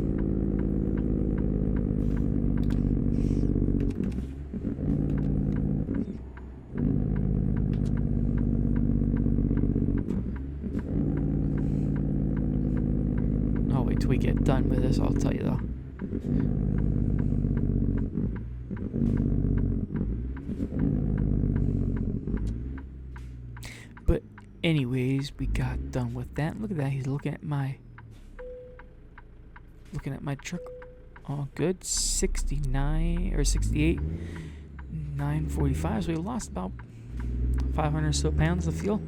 I'll wait till we get done with this, I'll tell you though. But anyways, we got done with that. Look at that, he's looking at my truck. All good. 69 or 68, 945. So we lost about 500 or so pounds of fuel.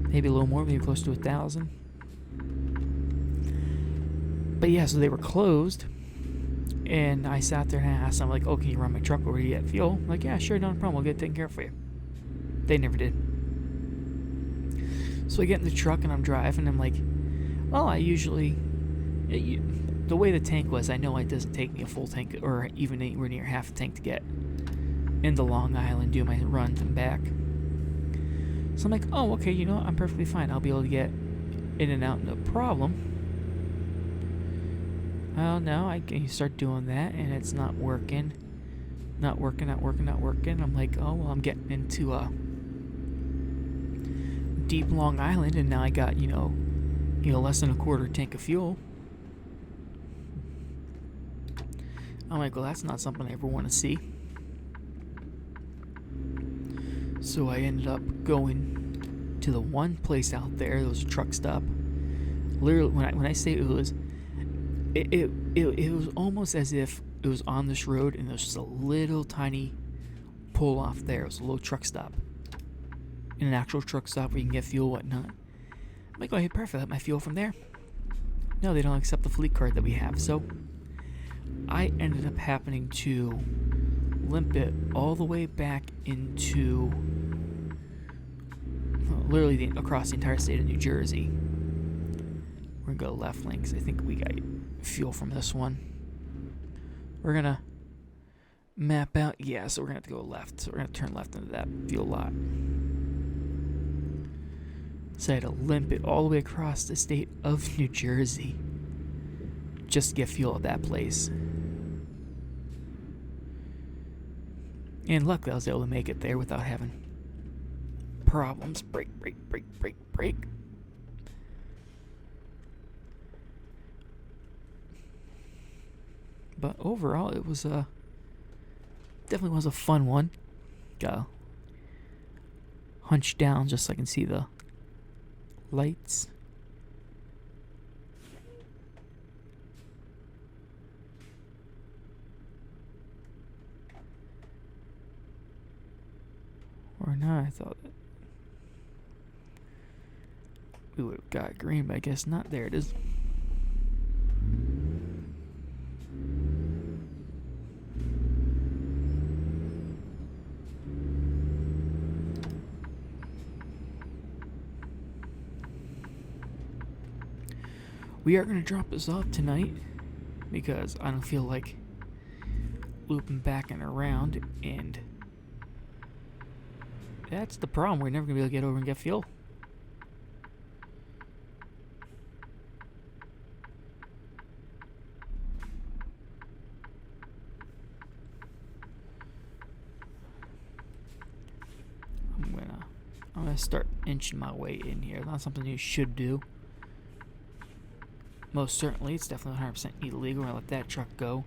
Maybe a little more, maybe close to 1,000. But yeah, so they were closed, and I sat there and I asked them, like, "Oh, can you run my truck over to get fuel?" I'm like, "Yeah, sure, no problem. We'll get it taken care of for you." They never did. So I get in the truck and I'm driving. I'm like, "Well, I usually." The way the tank was, I know it doesn't take me a full tank or even anywhere near half a tank to get into Long Island, do my runs and back. So I'm like, oh, okay, you know what? I'm perfectly fine. I'll be able to get in and out, no problem. Well, no, you start doing that, and it's not working. Not working. I'm like, oh, well, I'm getting into deep Long Island, and now I got, you know, less than a quarter tank of fuel. I'm like, well, that's not something I ever want to see. So I ended up going to the one place out there. There was a truck stop. Literally, when I say it was almost as if it was on this road and there was just a little tiny pull off there. It was a little truck stop. In an actual truck stop where you can get fuel, whatnot. I'm like, oh, hey, perfect. I have my fuel from there. No, they don't accept the fleet card that we have. So I ended up having to limp it all the way back into literally across the entire state of New Jersey. We're gonna go left lane because I think we got fuel from this one. We're gonna map out. Yeah, so we're gonna have to go left. So we're gonna turn left into that fuel lot. So I had to limp it all the way across the state of New Jersey just to get fuel at that place. And luckily I was able to make it there without having problems. Brake. But overall, it was definitely was a fun one. Got hunched down just so I can see the lights. Or not, I thought that we would have got green, but I guess not. There it is. We are going to drop this off tonight because I don't feel like looping back and around, and that's the problem. We're never going to be able to get over and get fuel. I'm gonna start inching my way in here. Not something you should do. Most certainly, it's definitely 100% illegal. I'm gonna let that truck go,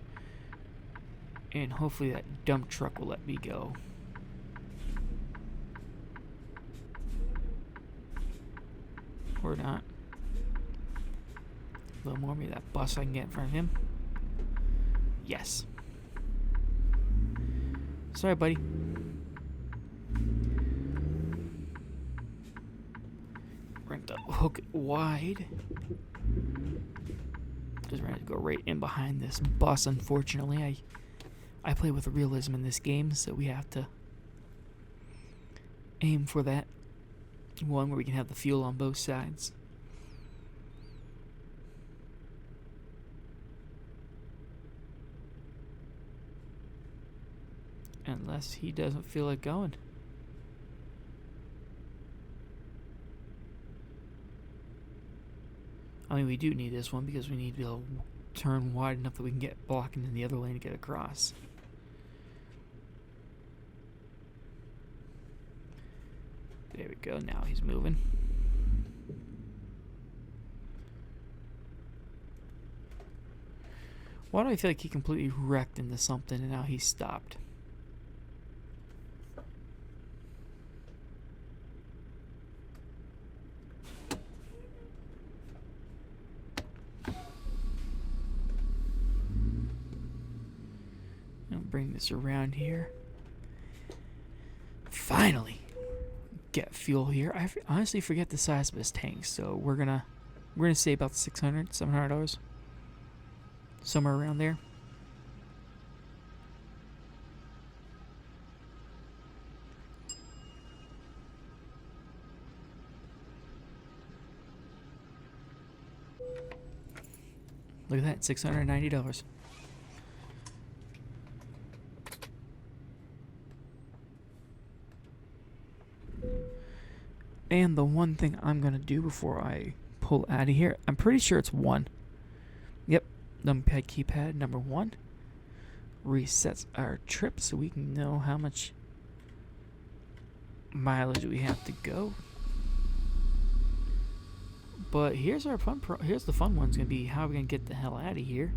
and hopefully that dump truck will let me go. Or not. A little more, maybe that bus I can get in front of him. Yes. Sorry, buddy. We're going to hook it wide. Because we're going to go right in behind this bus, unfortunately. I play with realism in this game, so we have to aim for that one where we can have the fuel on both sides. Unless he doesn't feel like going. I mean, we do need this one because we need to be able to turn wide enough that we can get blocking in the other lane to get across. There we go, now he's moving. Why do I feel like he completely wrecked into something and now he's stopped? I'll bring this around here. Finally! Get fuel here. I honestly forget the size of his tank, so we're gonna say about $600-$700, somewhere around there. Look at that, $690. And the one thing I'm going to do before I pull out of here, I'm pretty sure it's 1. Yep, numpad keypad number 1 resets our trip so we can know how much mileage we have to go. But here's our here's the fun one's going to be how we're going to get the hell out of here.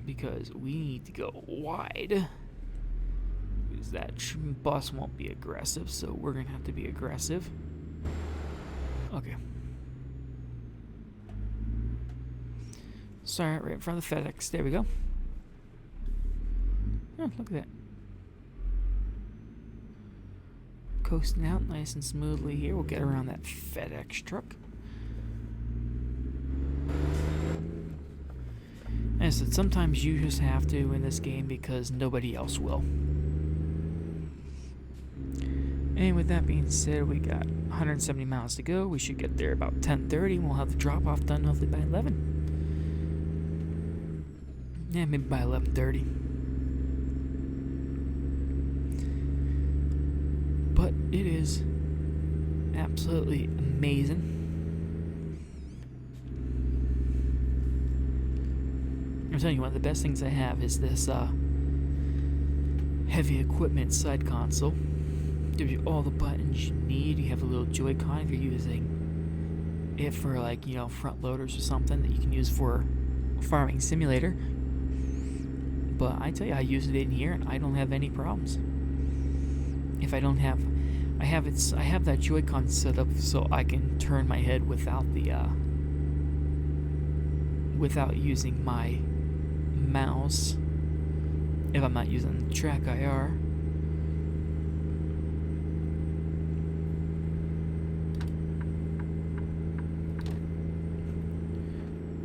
Because we need to go wide. That bus won't be aggressive, so we're gonna have to be aggressive. Okay. Sorry, right in front of the FedEx. There we go. Oh, look at that. Coasting out nice and smoothly here. We'll get around that FedEx truck. And I said, sometimes you just have to in this game because nobody else will. And with that being said, we got 170 miles to go. We should get there about 10:30, and we'll have the drop-off done hopefully by 11. Yeah, maybe by 11:30. But it is absolutely amazing. I'm telling you, one of the best things I have is this heavy equipment side console. Gives you all the buttons you need. You have a little Joy-Con if you're using it for, like, you know, front loaders or something that you can use for farming simulator. But I tell you, I use it in here and I don't have any problems. If I don't have, I have that Joy-Con set up so I can turn my head without the without using my mouse if I'm not using the track IR.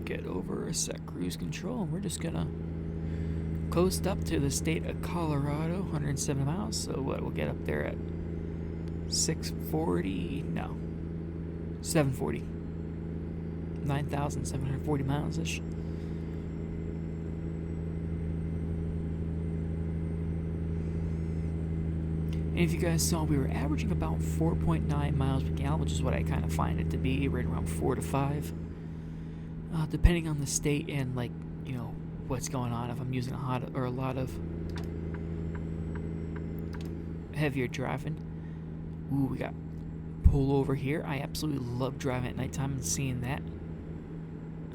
Get over, set cruise control, and we're just gonna coast up to the state of Colorado, 107 miles. So what, we'll get up there at 640, no, 740, 9,740 miles ish. And if you guys saw, we were averaging about 4.9 miles per gallon, which is what I kind of find it to be, right around 4 to 5. Depending on the state and, like, you know, what's going on. If I'm using a lot of heavier driving. Ooh, we got pull over here. I absolutely love driving at nighttime and seeing that.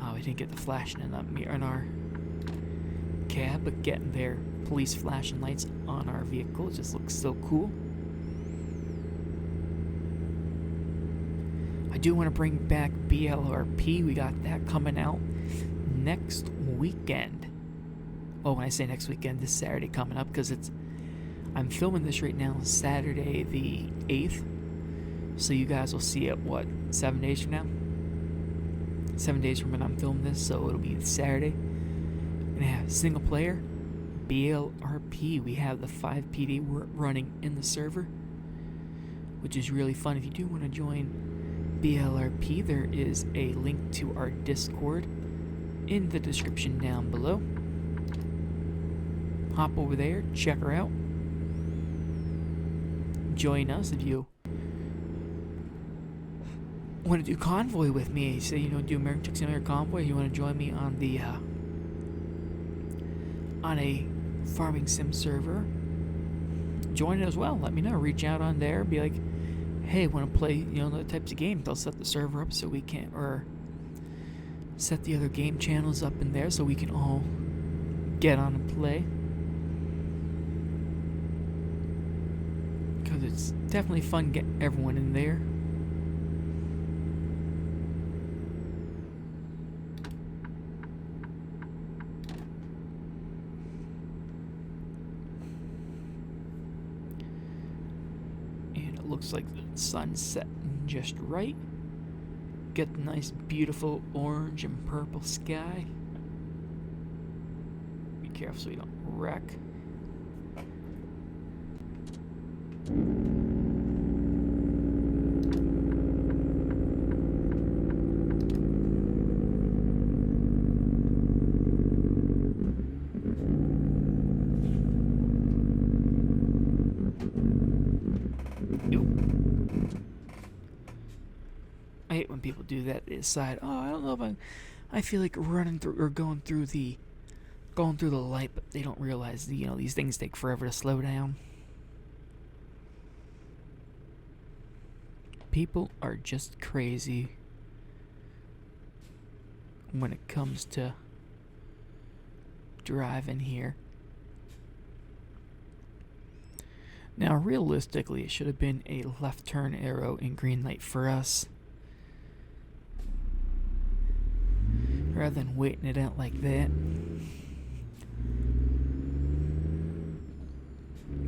Oh, we didn't get the flashing in our cab, but getting their police flashing lights on our vehicle, it just looks so cool. I do want to bring back BLRP. We got that coming out next weekend. Oh, when I say next weekend, this Saturday coming up, because I'm filming this right now Saturday the 8th. So you guys will see it, what, 7 days from now? 7 days from when I'm filming this, so it'll be Saturday. And I have single player, BLRP. We have the 5 PD running in the server, which is really fun. If you do want to join BLRP, there is a link to our Discord in the description down below. Hop over there, check her out. Join us if you want to do convoy with me. Say you don't do American Truck Simulator convoy, you want to join me on the on a farming sim server, join it as well. Let me know. Reach out on there. Be like, hey, want to play, you know, the types of games. They'll set the server up so we can, or set the other game channels up in there so we can all get on and play. Because it's definitely fun getting everyone in there. Looks like the sun's setting just right. Get the nice beautiful orange and purple sky. Be careful so you don't wreck. I hate when people do that. They decide, oh, I don't know if I feel like running through or going through the light, but they don't realize, you know, these things take forever to slow down. People are just crazy when it comes to driving here. Now, realistically, it should have been a left turn arrow in green light for us, rather than waiting it out like that.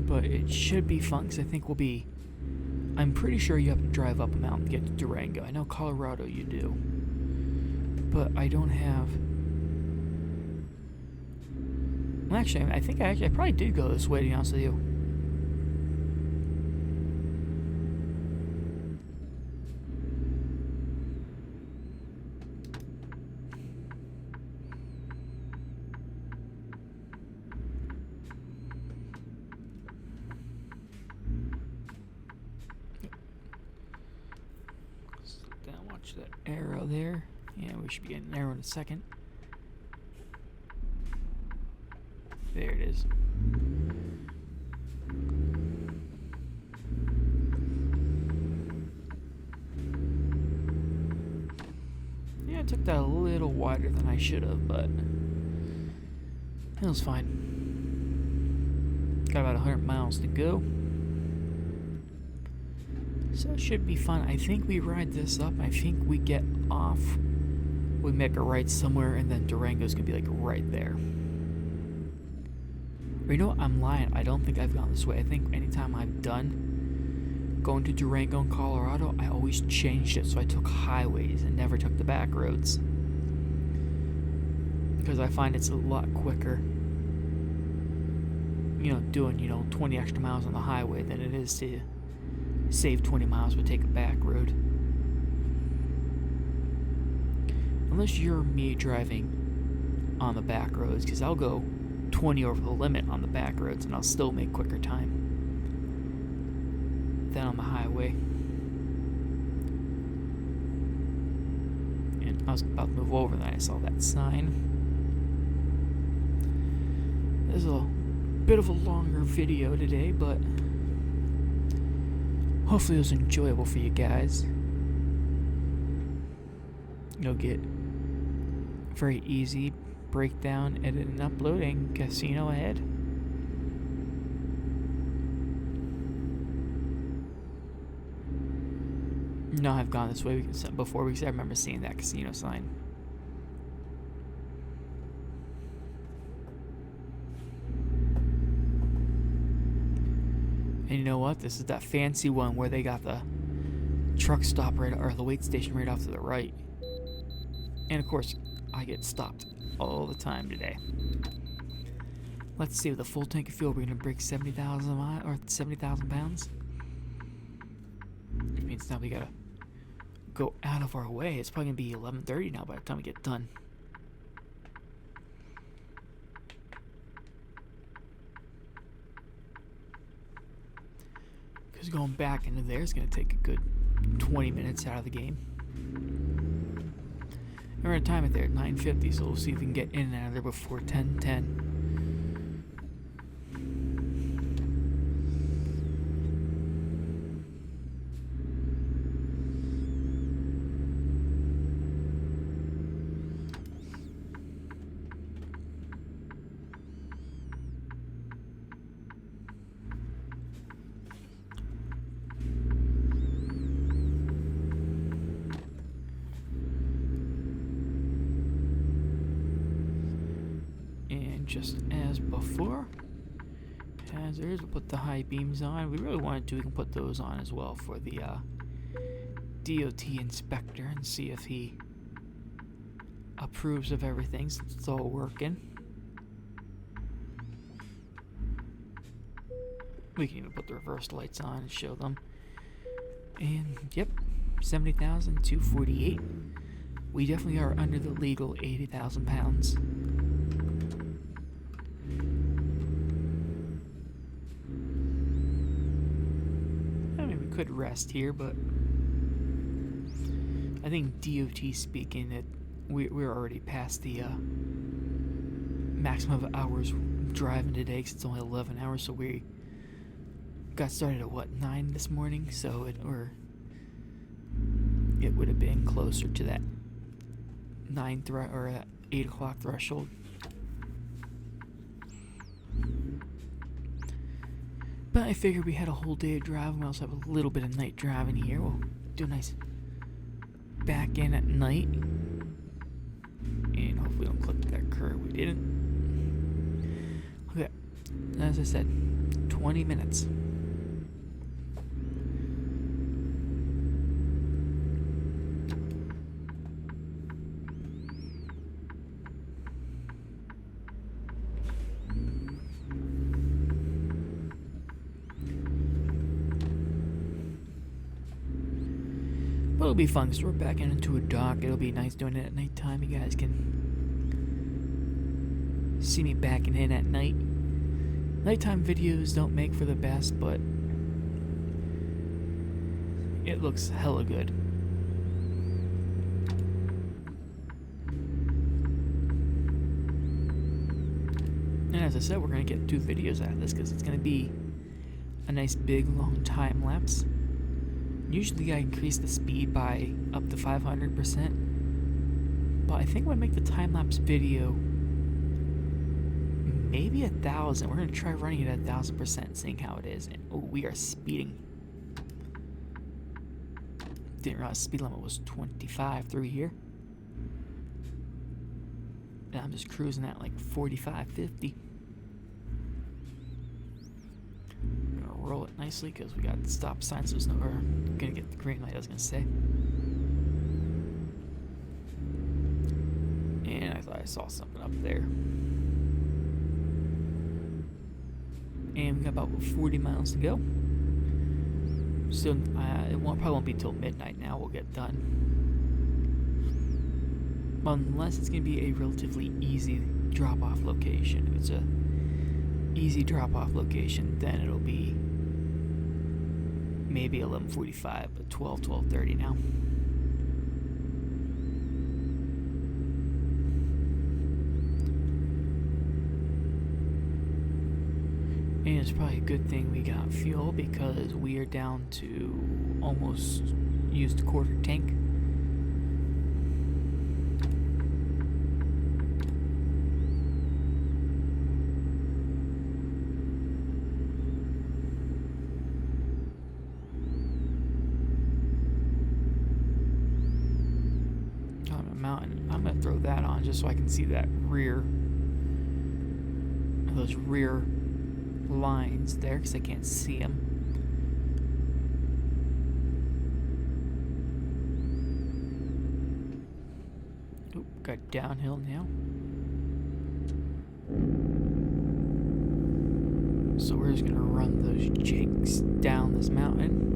But it should be fun, because I think we'll be... I'm pretty sure you have to drive up a mountain to get to Durango. I know Colorado you do. But I don't have... Well, actually, I think I probably did go this way, to be honest with you. Watch that arrow there. Yeah, we should be getting an arrow in a second. There it is. Yeah, I took that a little wider than I should have, but it was fine. Got about 100 miles to go. So it should be fun. I think we ride this up. I think we get off. We make a right somewhere, and then Durango's gonna be like right there. Or you know what? I'm lying. I don't think I've gone this way. I think anytime I've done going to Durango in Colorado, I always changed it. So I took highways and never took the back roads. Because I find it's a lot quicker, you know, doing, 20 extra miles on the highway than it is to save 20 miles but take a back road. Unless you're me driving on the back roads, because I'll go 20 over the limit on the back roads and I'll still make quicker time than on the highway. And I was about to move over, then I saw that sign. This is a bit of a longer video today, but hopefully it was enjoyable for you guys. You'll get very easy breakdown, edit, and uploading casino ahead. No, I've gone this way before because I remember seeing that casino sign. And you know what? This is that fancy one where they got the truck stop right, or the wait station right off to the right. And of course, I get stopped all the time today. Let's see, with a full tank of fuel, we're gonna break 70,000 miles or 70,000 pounds. Which means now we gotta go out of our way. It's probably gonna be 11:30 now by the time we get done. Because going back into there is gonna take a good 20 minutes out of the game. And we're gonna time it there at 9:50, so we'll see if we can get in and out of there before 10:10. Just as before, hazards, we'll put the high beams on. We really wanted to, we can put those on as well for the DOT inspector and see if he approves of everything since it's all working. We can even put the reverse lights on and show them. And yep, 70,248. We definitely are under the legal 80,000 pounds. Could rest here, but I think DOT speaking that we're already past the maximum of hours driving today because it's only 11 hours, so we got started at what, 9 this morning, so it would have been closer to that 9 or that 8 o'clock threshold. But I figured we had a whole day of driving. We also have a little bit of night driving here. We'll do a nice back in at night. And hopefully we don't clip that curve. We didn't. Okay. As I said, 20 minutes. But it'll be fun because we're backing into a dock. It'll be nice doing it at nighttime. You guys can see me backing in at night. Nighttime videos don't make for the best, but it looks hella good. as I said, we're going to get 2 videos out of this because it's going to be a nice big long time lapse. Usually I increase the speed by up to 500%, but I think when I make the time-lapse video maybe 1,000. We're going to try running it at 1,000%, seeing how it is. And, oh, we are speeding. Didn't realize the speed limit was 25 through here. And I'm just cruising at like 45, 50. I'm going to roll it nicely because we got the stop sign, so there's no, or going to get the green light, I was going to say. And I thought I saw something up there. And we got about 40 miles to go. So it probably won't be till midnight now we'll get done. Unless it's going to be a relatively easy drop-off location. If it's a easy drop-off location, then it'll be maybe 11:45, but 12:30 now. And it's probably a good thing we got fuel because we are down to almost used a quarter tank. On a mountain, I'm gonna throw that on just so I can see that those rear lines there because I can't see them. Oop, got downhill now. So we're just gonna run those jigs down this mountain.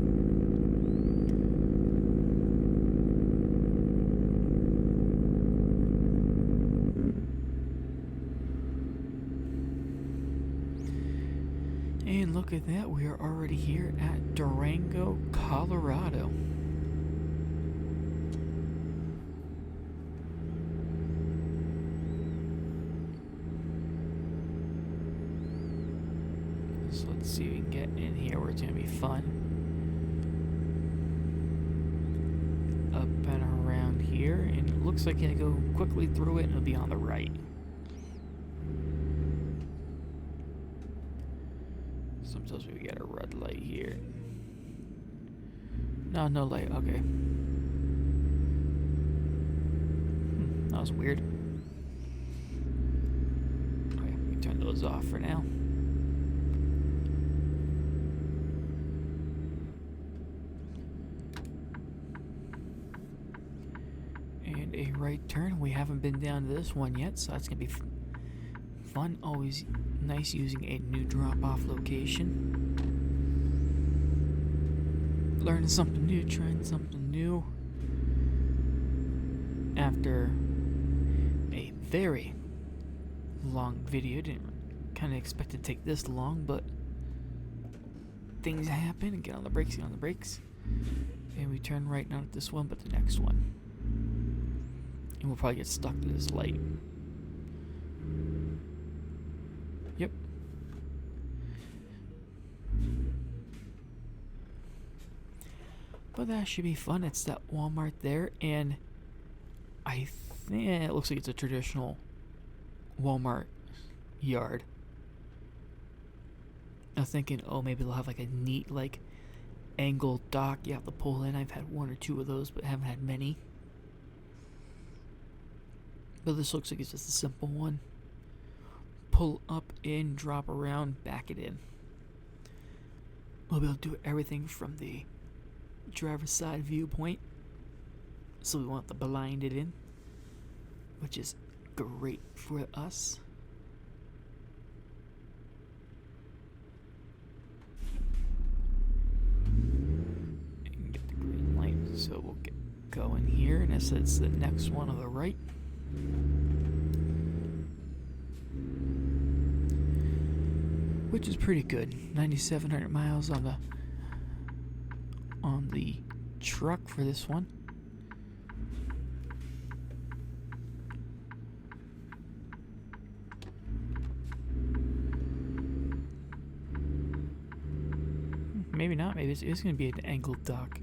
And look at that, we are already here at Durango, Colorado. So let's see if we can get in here where it's going to be fun. Up and around here, and it looks like you're going to go quickly through it and it'll be on the right. Sometimes we get a red light here. No light, okay. That was weird. Okay, we turn those off for now. And a right turn. We haven't been down to this one yet, so that's gonna be fun. Always nice using a new drop-off location. Learning something new, trying something new. After a very long video, didn't kind of expect it to take this long, but things happen. And get on the brakes, and we turn right, not at this one, but the next one. And we'll probably get stuck to this light. Yep. But that should be fun. It's that Walmart there, and I think it looks like it's a traditional Walmart yard. I'm thinking, oh, maybe they'll have like a neat, like, angled dock you have to pull in. I've had 1 or 2 of those, but haven't had many. But this looks like it's just a simple one. Pull up in, drop around, back it in. We'll be able to do everything from the driver's side viewpoint. So we want the blinded in, which is great for us. And get the green light, so we'll get going here, and it's the next one on the right. Which is pretty good. 9,700 miles on the truck for this one. Maybe not. Maybe it's going to be an angled dock.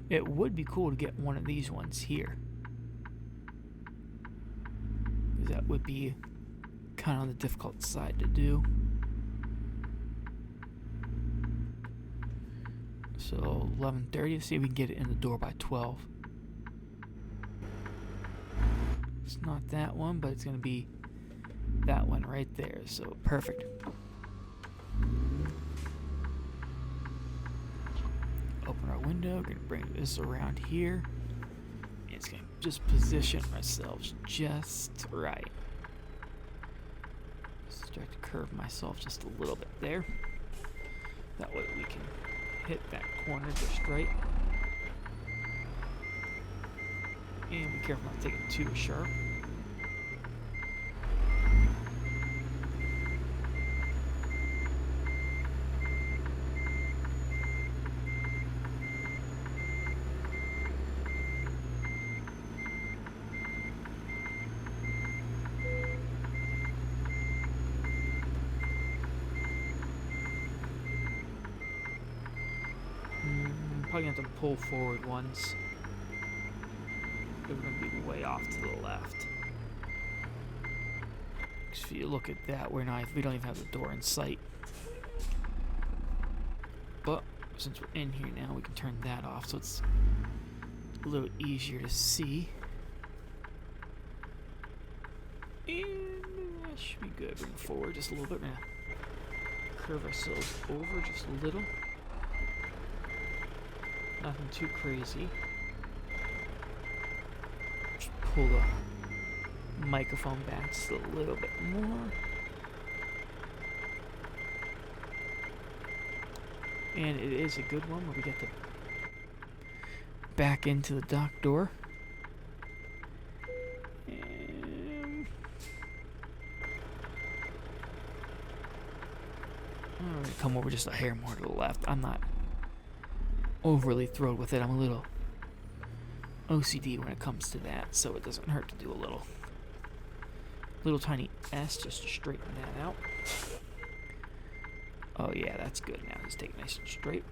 It would be cool to get one of these ones here. That would be kind of on the difficult side to do. So 11:30. Let's see if we can get it in the door by 12. It's not that one, but it's going to be that one right there. So perfect. Open our window. We're going to bring this around here. And it's going to just position ourselves just right. Start to curve myself just a little bit there. That way we can hit that corner just right. And be careful not to take it too sharp. Probably gonna have to pull forward once. We're gonna be way off to the left. If you look at that, we don't even have the door in sight. But since we're in here now, we can turn that off, so it's a little easier to see. And that should be good. Bring it forward just a little bit. We're gonna curve ourselves over just a little. Nothing too crazy. Just pull the microphone back just a little bit more. And it is a good one where we get to back into the dock door. And I'm going to come over just a hair more to the left. I'm not overly thrilled with it. I'm a little OCD when it comes to that, so it doesn't hurt to do a little tiny S just to straighten that out. Oh yeah, that's good. Now just take it nice and straight.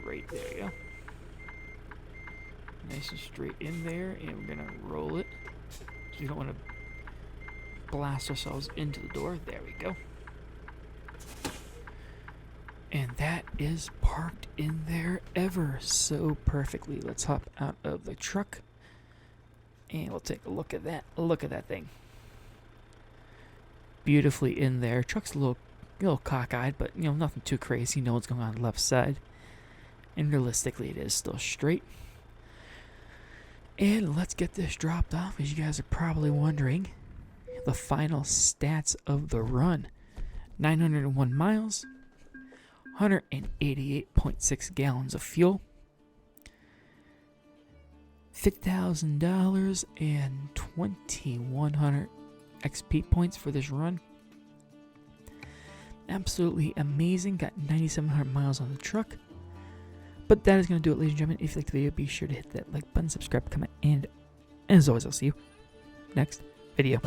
Straight, there you go. Nice and straight in there, and we're gonna roll it. So we don't want to blast ourselves into the door. There we go. And that is parked in there ever so perfectly. Let's hop out of the truck, and we'll take a look at that. Look at that thing. Beautifully in there. Truck's a little cockeyed, but you know, nothing too crazy. You know what's going on the left side. And realistically, it is still straight. And let's get this dropped off. As you guys are probably wondering, the final stats of the run: 901 miles, 188.6 gallons of fuel, $50,000 and 2,100 XP points for this run. Absolutely amazing. Got 9,700 miles on the truck. But that is going to do it, ladies and gentlemen. If you liked the video, be sure to hit that like button, subscribe, comment, and as always, I'll see you next video.